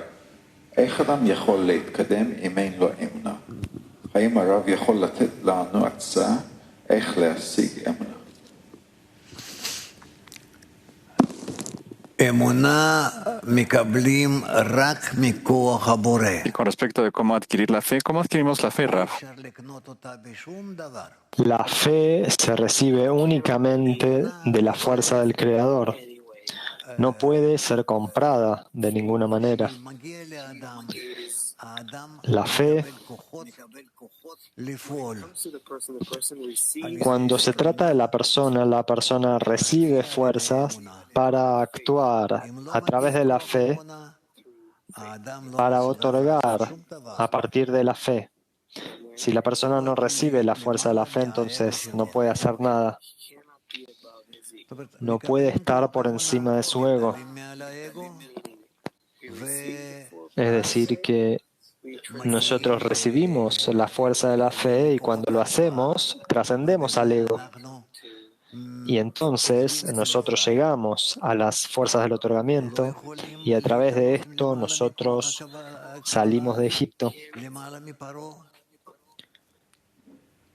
[SPEAKER 5] איך אדם יכול להתקדם אם אין לו אמונה? האם הרב יכול לתת לנו הצעה איך להשיג אמונה?
[SPEAKER 3] Y con respecto de cómo adquirir la fe, ¿cómo adquirimos la fe, Rav?
[SPEAKER 2] La fe se recibe únicamente de la fuerza del Creador. No puede ser comprada de ninguna manera. La fe, cuando se trata de la persona recibe fuerzas para actuar a través de la fe, para otorgar a partir de la fe. Si la persona no recibe la fuerza de la fe, entonces no puede hacer nada. No puede estar por encima de su ego. Es decir, que nosotros recibimos la fuerza de la fe y cuando lo hacemos, trascendemos al ego. Y entonces nosotros llegamos a las fuerzas del otorgamiento y a través de esto nosotros salimos de Egipto.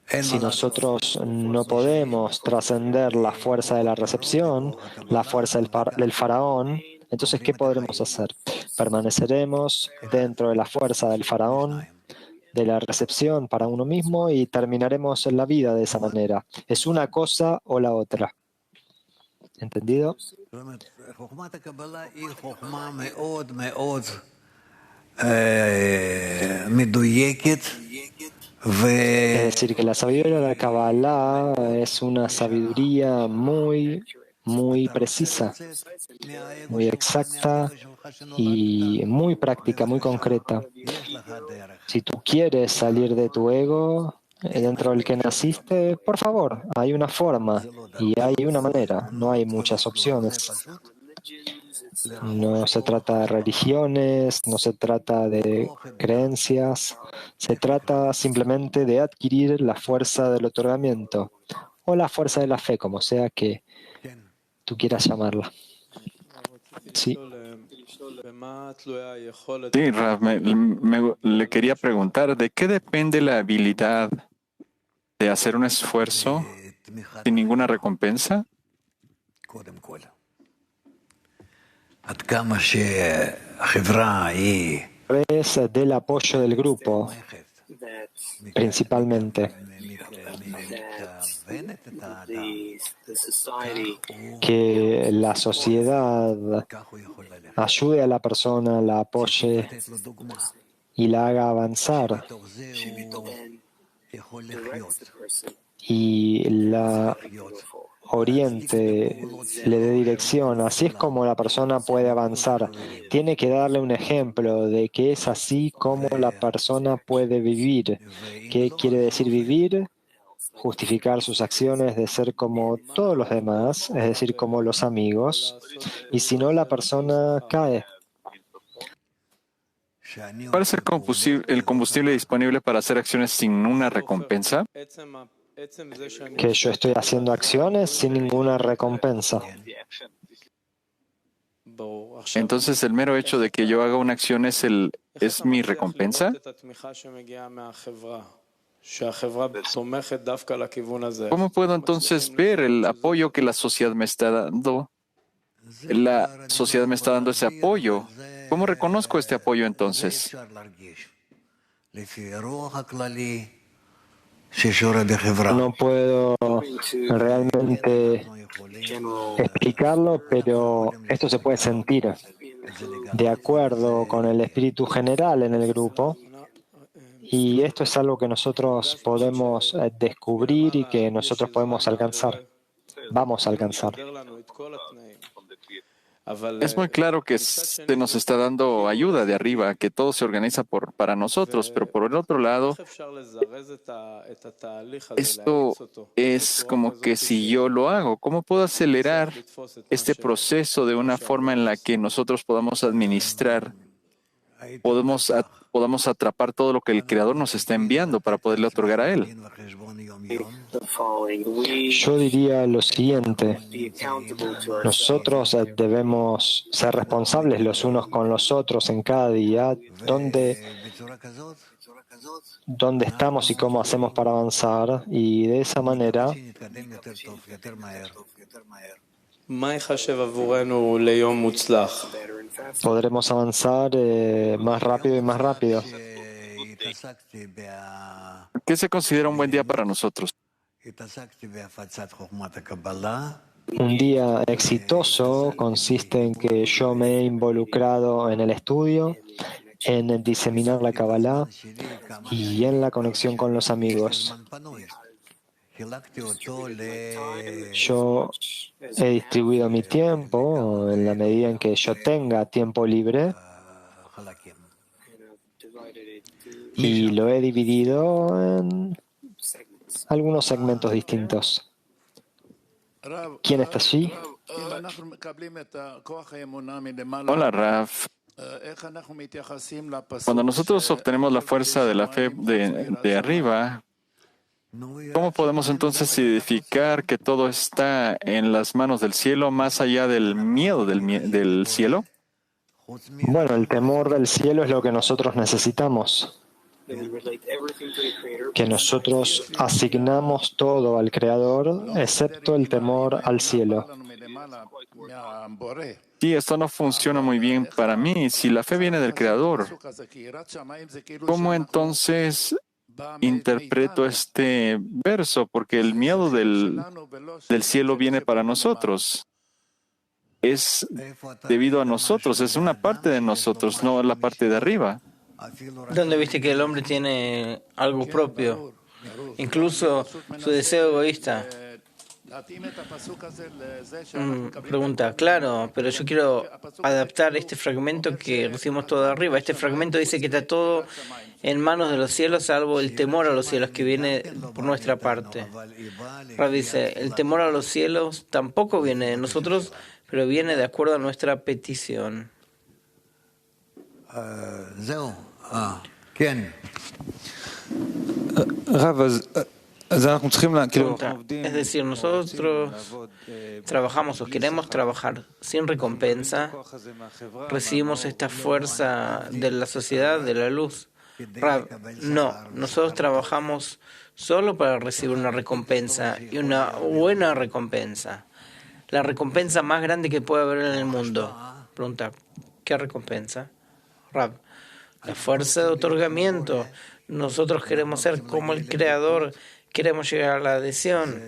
[SPEAKER 2] Si nosotros no podemos trascender la fuerza de la recepción, la fuerza del faraón, entonces, ¿qué podremos hacer? Permaneceremos dentro de la fuerza del faraón, de la recepción para uno mismo y terminaremos en la vida de esa manera. Es una cosa o la otra. ¿Entendido? Es decir, que la sabiduría de la Kabbalah es una sabiduría muy precisa, muy exacta y muy práctica, muy concreta. Si tú quieres salir de tu ego dentro del que naciste, por favor, hay una forma y hay una manera, no hay muchas opciones. No se trata de religiones, no se trata de creencias, se trata simplemente de adquirir la fuerza del otorgamiento o la fuerza de la fe, como sea que tú quieras llamarla. Sí.
[SPEAKER 3] Sí, Rav, le quería preguntar, ¿de qué depende la habilidad de hacer un esfuerzo sin ninguna recompensa?
[SPEAKER 2] Es del apoyo del grupo, principalmente. Que la sociedad ayude a la persona, la apoye y la haga avanzar. Y la oriente, le dé dirección. Así es como la persona puede avanzar. Tiene que darle un ejemplo de que es así como la persona puede vivir. ¿Qué quiere decir vivir? Justificar sus acciones de ser como todos los demás, es decir, como los amigos. Y si no, la persona cae.
[SPEAKER 3] ¿Cuál es el combustible disponible para hacer acciones sin una recompensa?
[SPEAKER 2] Que yo estoy haciendo acciones sin ninguna recompensa.
[SPEAKER 3] Entonces, el mero hecho de que yo haga una acción es mi recompensa. ¿Cómo puedo entonces ver el apoyo que la sociedad me está dando? La sociedad me está dando ese apoyo. ¿Cómo reconozco este apoyo entonces?
[SPEAKER 2] No puedo realmente explicarlo, pero esto se puede sentir de acuerdo con el espíritu general en el grupo. Y esto es algo que nosotros podemos descubrir y que nosotros podemos alcanzar. Vamos a alcanzar.
[SPEAKER 3] Es muy claro que se nos está dando ayuda de arriba, que todo se organiza para nosotros, pero por el otro lado, esto es como que si yo lo hago, ¿cómo puedo acelerar este proceso de una forma en la que nosotros podamos administrar, podamos atrapar todo lo que el Creador nos está enviando para poderle otorgar a Él?
[SPEAKER 2] Yo diría lo siguiente. Nosotros debemos ser responsables los unos con los otros en cada día, dónde estamos y cómo hacemos para avanzar, y de esa manera podremos avanzar más rápido y más rápido.
[SPEAKER 3] ¿Qué se considera un buen día para nosotros?
[SPEAKER 2] Un día exitoso consiste en que yo me he involucrado en el estudio, en diseminar la Kabbalah y en la conexión con los amigos. Yo he distribuido mi tiempo en la medida en que yo tenga tiempo libre y lo he dividido en algunos segmentos distintos. ¿Quién está allí?
[SPEAKER 3] Hola, Raf. Cuando nosotros obtenemos la fuerza de la fe de arriba, ¿cómo podemos entonces identificar que todo está en las manos del cielo más allá del miedo del cielo?
[SPEAKER 2] Bueno, el temor del cielo es lo que nosotros necesitamos. que nosotros asignamos todo al Creador, excepto el temor al cielo.
[SPEAKER 3] Sí, esto no funciona muy bien para mí. Si la fe viene del Creador, ¿cómo entonces interpreto este verso? Porque el miedo del cielo viene para nosotros. Es debido a nosotros, es una parte de nosotros, no la parte de arriba.
[SPEAKER 9] ¿Dónde viste que el hombre tiene algo propio? Incluso su deseo egoísta. Pregunta, claro, pero yo quiero adaptar este fragmento que recibimos todo de arriba. Este fragmento dice que está todo en manos de los cielos, salvo el temor a los cielos que viene por nuestra parte. Rab dice, el temor a los cielos tampoco viene de nosotros, pero viene de acuerdo a nuestra petición. Es decir, nosotros trabajamos o queremos trabajar sin recompensa, recibimos esta fuerza de la sociedad, de la luz. No, nosotros trabajamos solo para recibir una recompensa y una buena recompensa. La recompensa más grande que puede haber en el mundo. Pregunta, ¿qué recompensa? Rab, la fuerza de otorgamiento. Nosotros queremos ser como el Creador, queremos llegar a la adhesión.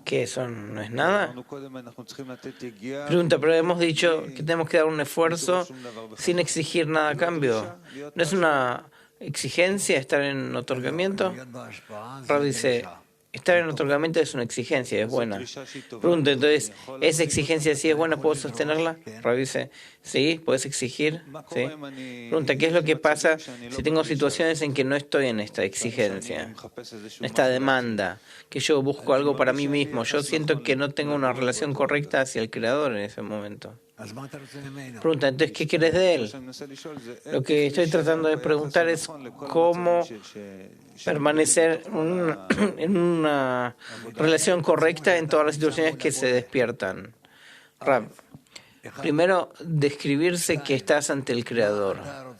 [SPEAKER 9] ¿Qué eso no es nada? Pregunta, pero hemos dicho que tenemos que dar un esfuerzo sin exigir nada a cambio. ¿No es una exigencia estar en otorgamiento? Rab dice, estar en otorgamiento es una exigencia, es buena. Pregunta, entonces, ¿esa exigencia sí es buena? ¿Puedo sostenerla? Rab dice, sí, puedes exigir. ¿Sí? Pregunta, ¿qué es lo que pasa si tengo situaciones en que no estoy en esta exigencia, en esta demanda, que yo busco algo para mí mismo? Yo siento que no tengo una relación correcta hacia el Creador en ese momento. Pregunta, entonces, ¿qué quieres de él? Lo que estoy tratando de preguntar es cómo permanecer en una relación correcta en todas las situaciones que se despiertan. Rab, primero, describirse que estás ante el Creador.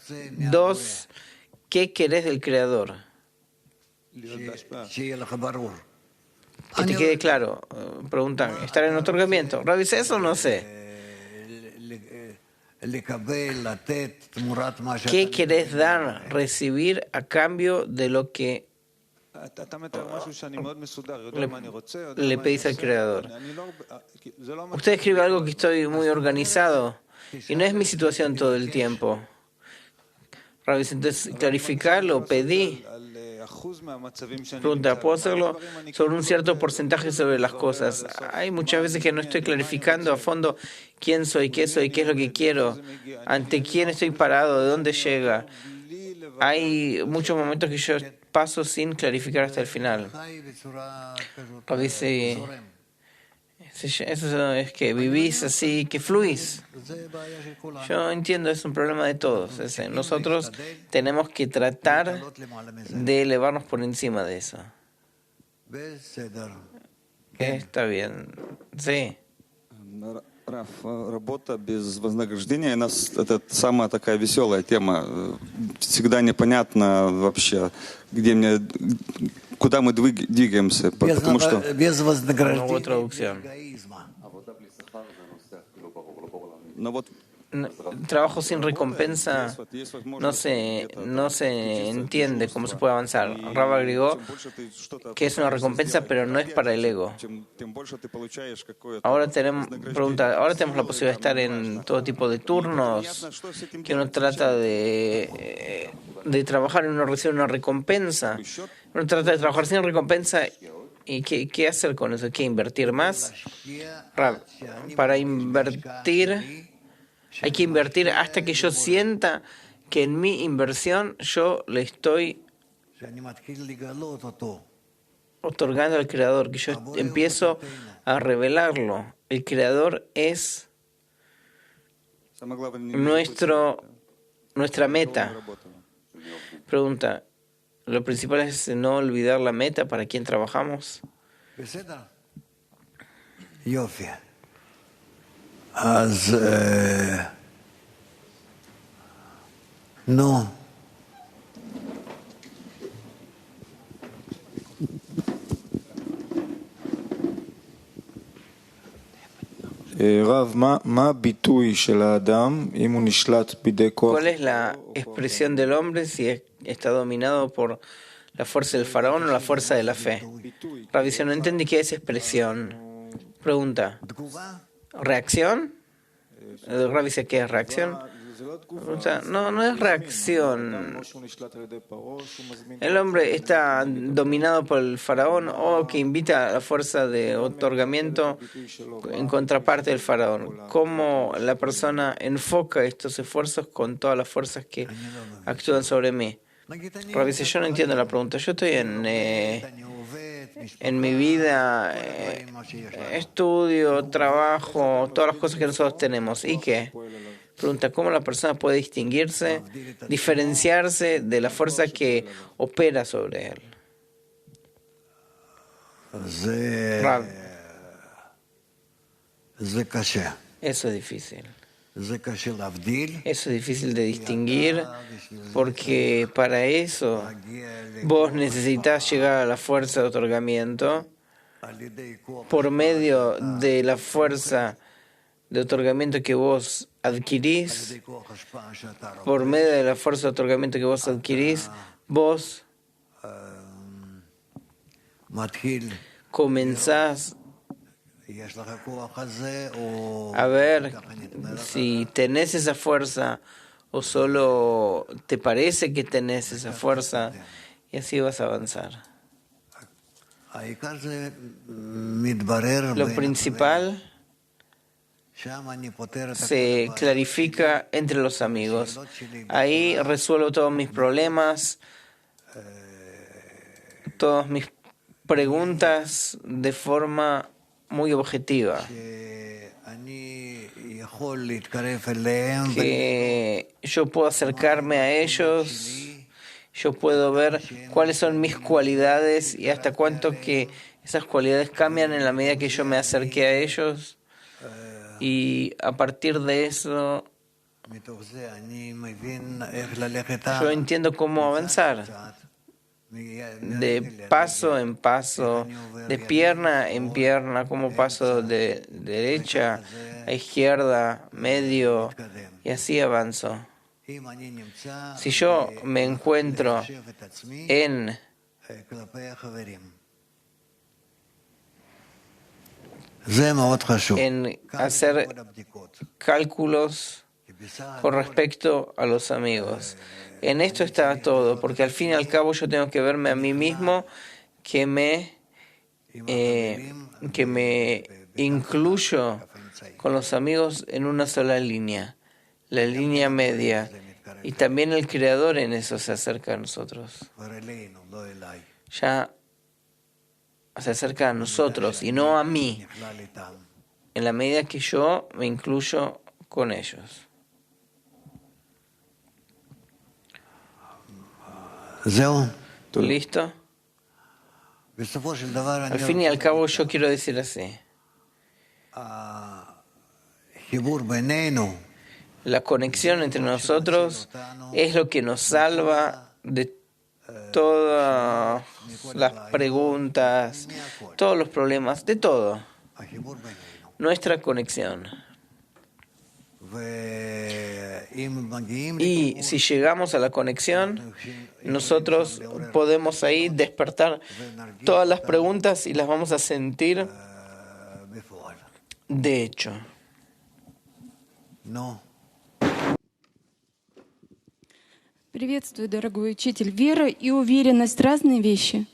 [SPEAKER 9] 2, ¿qué querés del Creador? Que te quede claro. Preguntan, ¿estar en otorgamiento? Rab dice, eso no sé. ¿Qué querés dar, recibir a cambio de lo que le pedís al Creador? Usted escribe algo que estoy muy organizado y no es mi situación todo el tiempo. Entonces, clarificarlo, pedí. Pregunta, ¿puedo hacerlo sobre un cierto porcentaje sobre las cosas? Hay muchas veces que no estoy clarificando a fondo quién soy, qué es lo que quiero, ante quién estoy parado, de dónde llega. Hay muchos momentos que yo paso sin clarificar hasta el final. Dice, eso es que vivís así, que fluís. Yo entiendo, es un problema de todos. Nosotros tenemos que tratar de elevarnos por encima de eso. Está bien. Sí.
[SPEAKER 22] Работа без вознаграждения, у нас это самая такая веселая тема. Всегда непонятно вообще, куда мы двигаемся, потому что...
[SPEAKER 21] Без вознаграждения.
[SPEAKER 9] Trabajo sin recompensa no se entiende cómo se puede avanzar. Rab agregó que es una recompensa, pero no es para el ego. Ahora tenemos la posibilidad de estar en todo tipo de turnos, que uno trata de trabajar y uno recibe una recompensa. Uno trata de trabajar sin recompensa. ¿Y qué hacer con eso? ¿Qué invertir más? Rab, para invertir hay que invertir hasta que yo sienta que en mi inversión yo le estoy otorgando al Creador, que yo empiezo a revelarlo. El Creador es nuestra meta. Pregunta, ¿lo principal es no olvidar la meta para quien trabajamos?
[SPEAKER 21] No.
[SPEAKER 9] ¿Cuál es la expresión del hombre si está dominado por la fuerza del faraón o la fuerza de la fe? Rabbi, si no entendí qué es expresión. Pregunta. ¿Reacción? Rabbi dice, ¿qué es reacción? Pregunta, no es reacción. El hombre está dominado por el faraón o que invita a la fuerza de otorgamiento en contraparte del faraón. ¿Cómo la persona enfoca estos esfuerzos con todas las fuerzas que actúan sobre mí? Rabbi dice, yo no entiendo la pregunta. Yo estoy en mi vida, estudio, trabajo, todas las cosas que nosotros tenemos. ¿Y qué? Pregunta, ¿cómo la persona puede distinguirse, diferenciarse de la fuerza que opera sobre él? Rab. Eso es difícil. Eso es difícil de distinguir porque para eso vos necesitas llegar a la fuerza de otorgamiento por medio de la fuerza de otorgamiento que vos adquirís. Por medio de la fuerza de otorgamiento que vos adquirís, vos comenzás a ver si tenés esa fuerza o solo te parece que tenés esa fuerza, y así vas a avanzar. Lo principal se clarifica entre los amigos. Ahí resuelvo todos mis problemas, todas mis preguntas de forma muy objetiva, que yo puedo acercarme a ellos, yo puedo ver cuáles son mis cualidades y hasta cuánto que esas cualidades cambian en la medida que yo me acerque a ellos, y a partir de eso yo entiendo cómo avanzar. De paso en paso, de pierna en pierna, como paso de derecha a izquierda, medio, y así avanzo. Si yo me encuentro en hacer cálculos con respecto a los amigos, en esto está todo, porque al fin y al cabo yo tengo que verme a mí mismo que me incluyo con los amigos en una sola línea, la línea media, y también el Creador en eso se acerca a nosotros. Ya se acerca a nosotros y no a mí, en la medida que yo me incluyo con ellos. ¿Listo? Al fin y al cabo yo quiero decir así. La conexión entre nosotros es lo que nos salva de todas las preguntas, todos los problemas, de todo. Nuestra conexión. Y si llegamos a la conexión, nosotros podemos ahí despertar todas las preguntas y las vamos a sentir de hecho.
[SPEAKER 14] Приветствую, дорогой учитель. Вера и уверенность — разные вещи.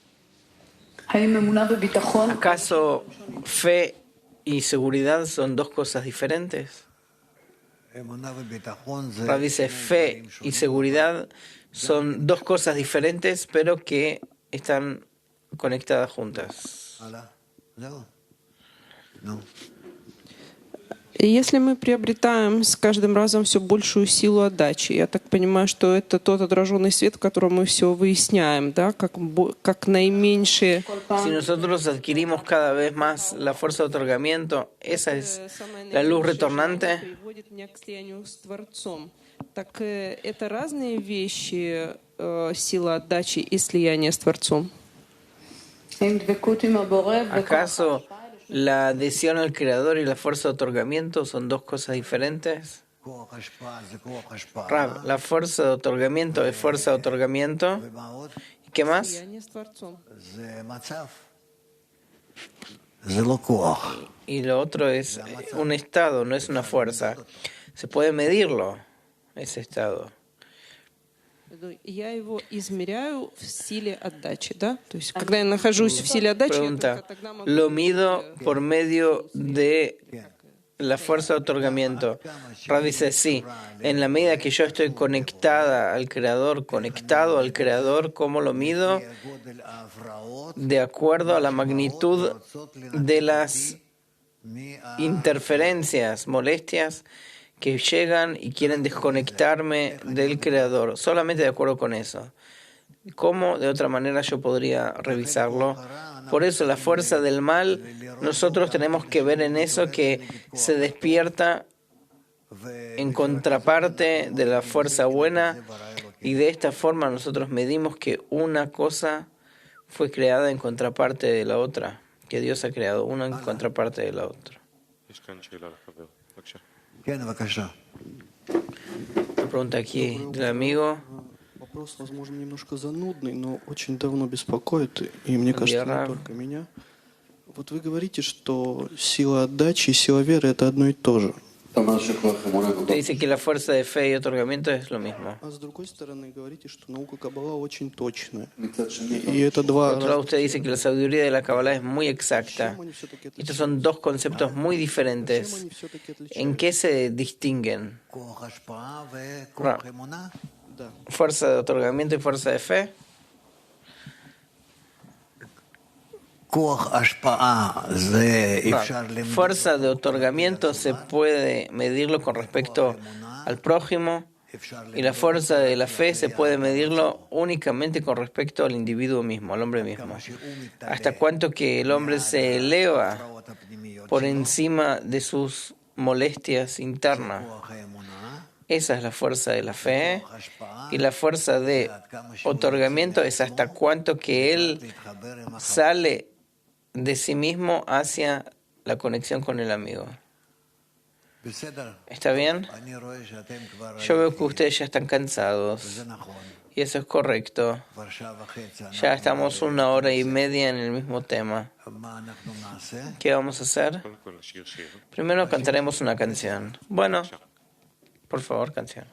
[SPEAKER 9] ¿Acaso fe y seguridad son dos cosas diferentes? Rav dice, fe y seguridad son dos cosas diferentes, pero que están conectadas juntas.
[SPEAKER 15] И если мы приобретаем с каждым разом все большую силу отдачи, я так понимаю, что это тот отраженный свет, в котором мы все выясняем, да, как наименьшие.
[SPEAKER 9] Si nosotros adquirimos cada vez más la fuerza de otorgamiento, esa es la luz retornante
[SPEAKER 15] Так это разные вещи, сила отдачи и слияние с Творцом?
[SPEAKER 9] ¿Acaso la adhesión al Creador y la fuerza de otorgamiento son dos cosas diferentes? Rav, la fuerza de otorgamiento es fuerza de otorgamiento. ¿Y qué más?
[SPEAKER 15] Слияние с Творцом.
[SPEAKER 9] Y lo otro es un estado, no es una fuerza. Se puede medirlo, ese estado.
[SPEAKER 15] Я его измеряю в силе отдачи, да? То есть, когда я нахожусь в силе отдачи,
[SPEAKER 9] Pregunta, lo mido por medio de la fuerza de otorgamiento. Rav dice, sí, en la medida que yo estoy conectado al Creador, ¿cómo lo mido? De acuerdo a la magnitud de las interferencias, molestias que llegan y quieren desconectarme del Creador, solamente de acuerdo con eso. ¿Cómo de otra manera yo podría revisarlo? Por eso la fuerza del mal, nosotros tenemos que ver en eso que se despierta en contraparte de la fuerza buena, y de esta forma nosotros medimos que una cosa fue creada en contraparte de la otra, que Dios ha creado una en contraparte de la otra. La pregunta aquí del amigo.
[SPEAKER 10] Вопрос, возможно, немножко занудный, но очень давно беспокоит, и мне кажется, не только меня. Вот вы говорите, что сила отдачи и сила веры — это одно и то же.
[SPEAKER 9] Te dice que la fuerza de fe y otorgamiento es lo mismo.
[SPEAKER 10] А с другой стороны, говорите, что наука Каббала очень точная. И это два...
[SPEAKER 9] Por otro lado, usted dice que la sabiduría de la Kabbalah es muy exacta. Estos son dos conceptos muy diferentes. ¿En qué se distinguen? ¿Fuerza de otorgamiento y fuerza de fe? Fuerza de otorgamiento se puede medirlo con respecto al prójimo, y la fuerza de la fe se puede medirlo únicamente con respecto al individuo mismo, al hombre mismo. Hasta cuánto que el hombre se eleva por encima de sus molestias internas. Esa es la fuerza de la fe, y la fuerza de otorgamiento es hasta cuánto que él sale de sí mismo hacia la conexión con el amigo. ¿Está bien? Yo veo que ustedes ya están cansados, y eso es correcto. Ya estamos 1 hora y media en el mismo tema. ¿Qué vamos a hacer? Primero cantaremos una canción. Bueno, por favor, canción.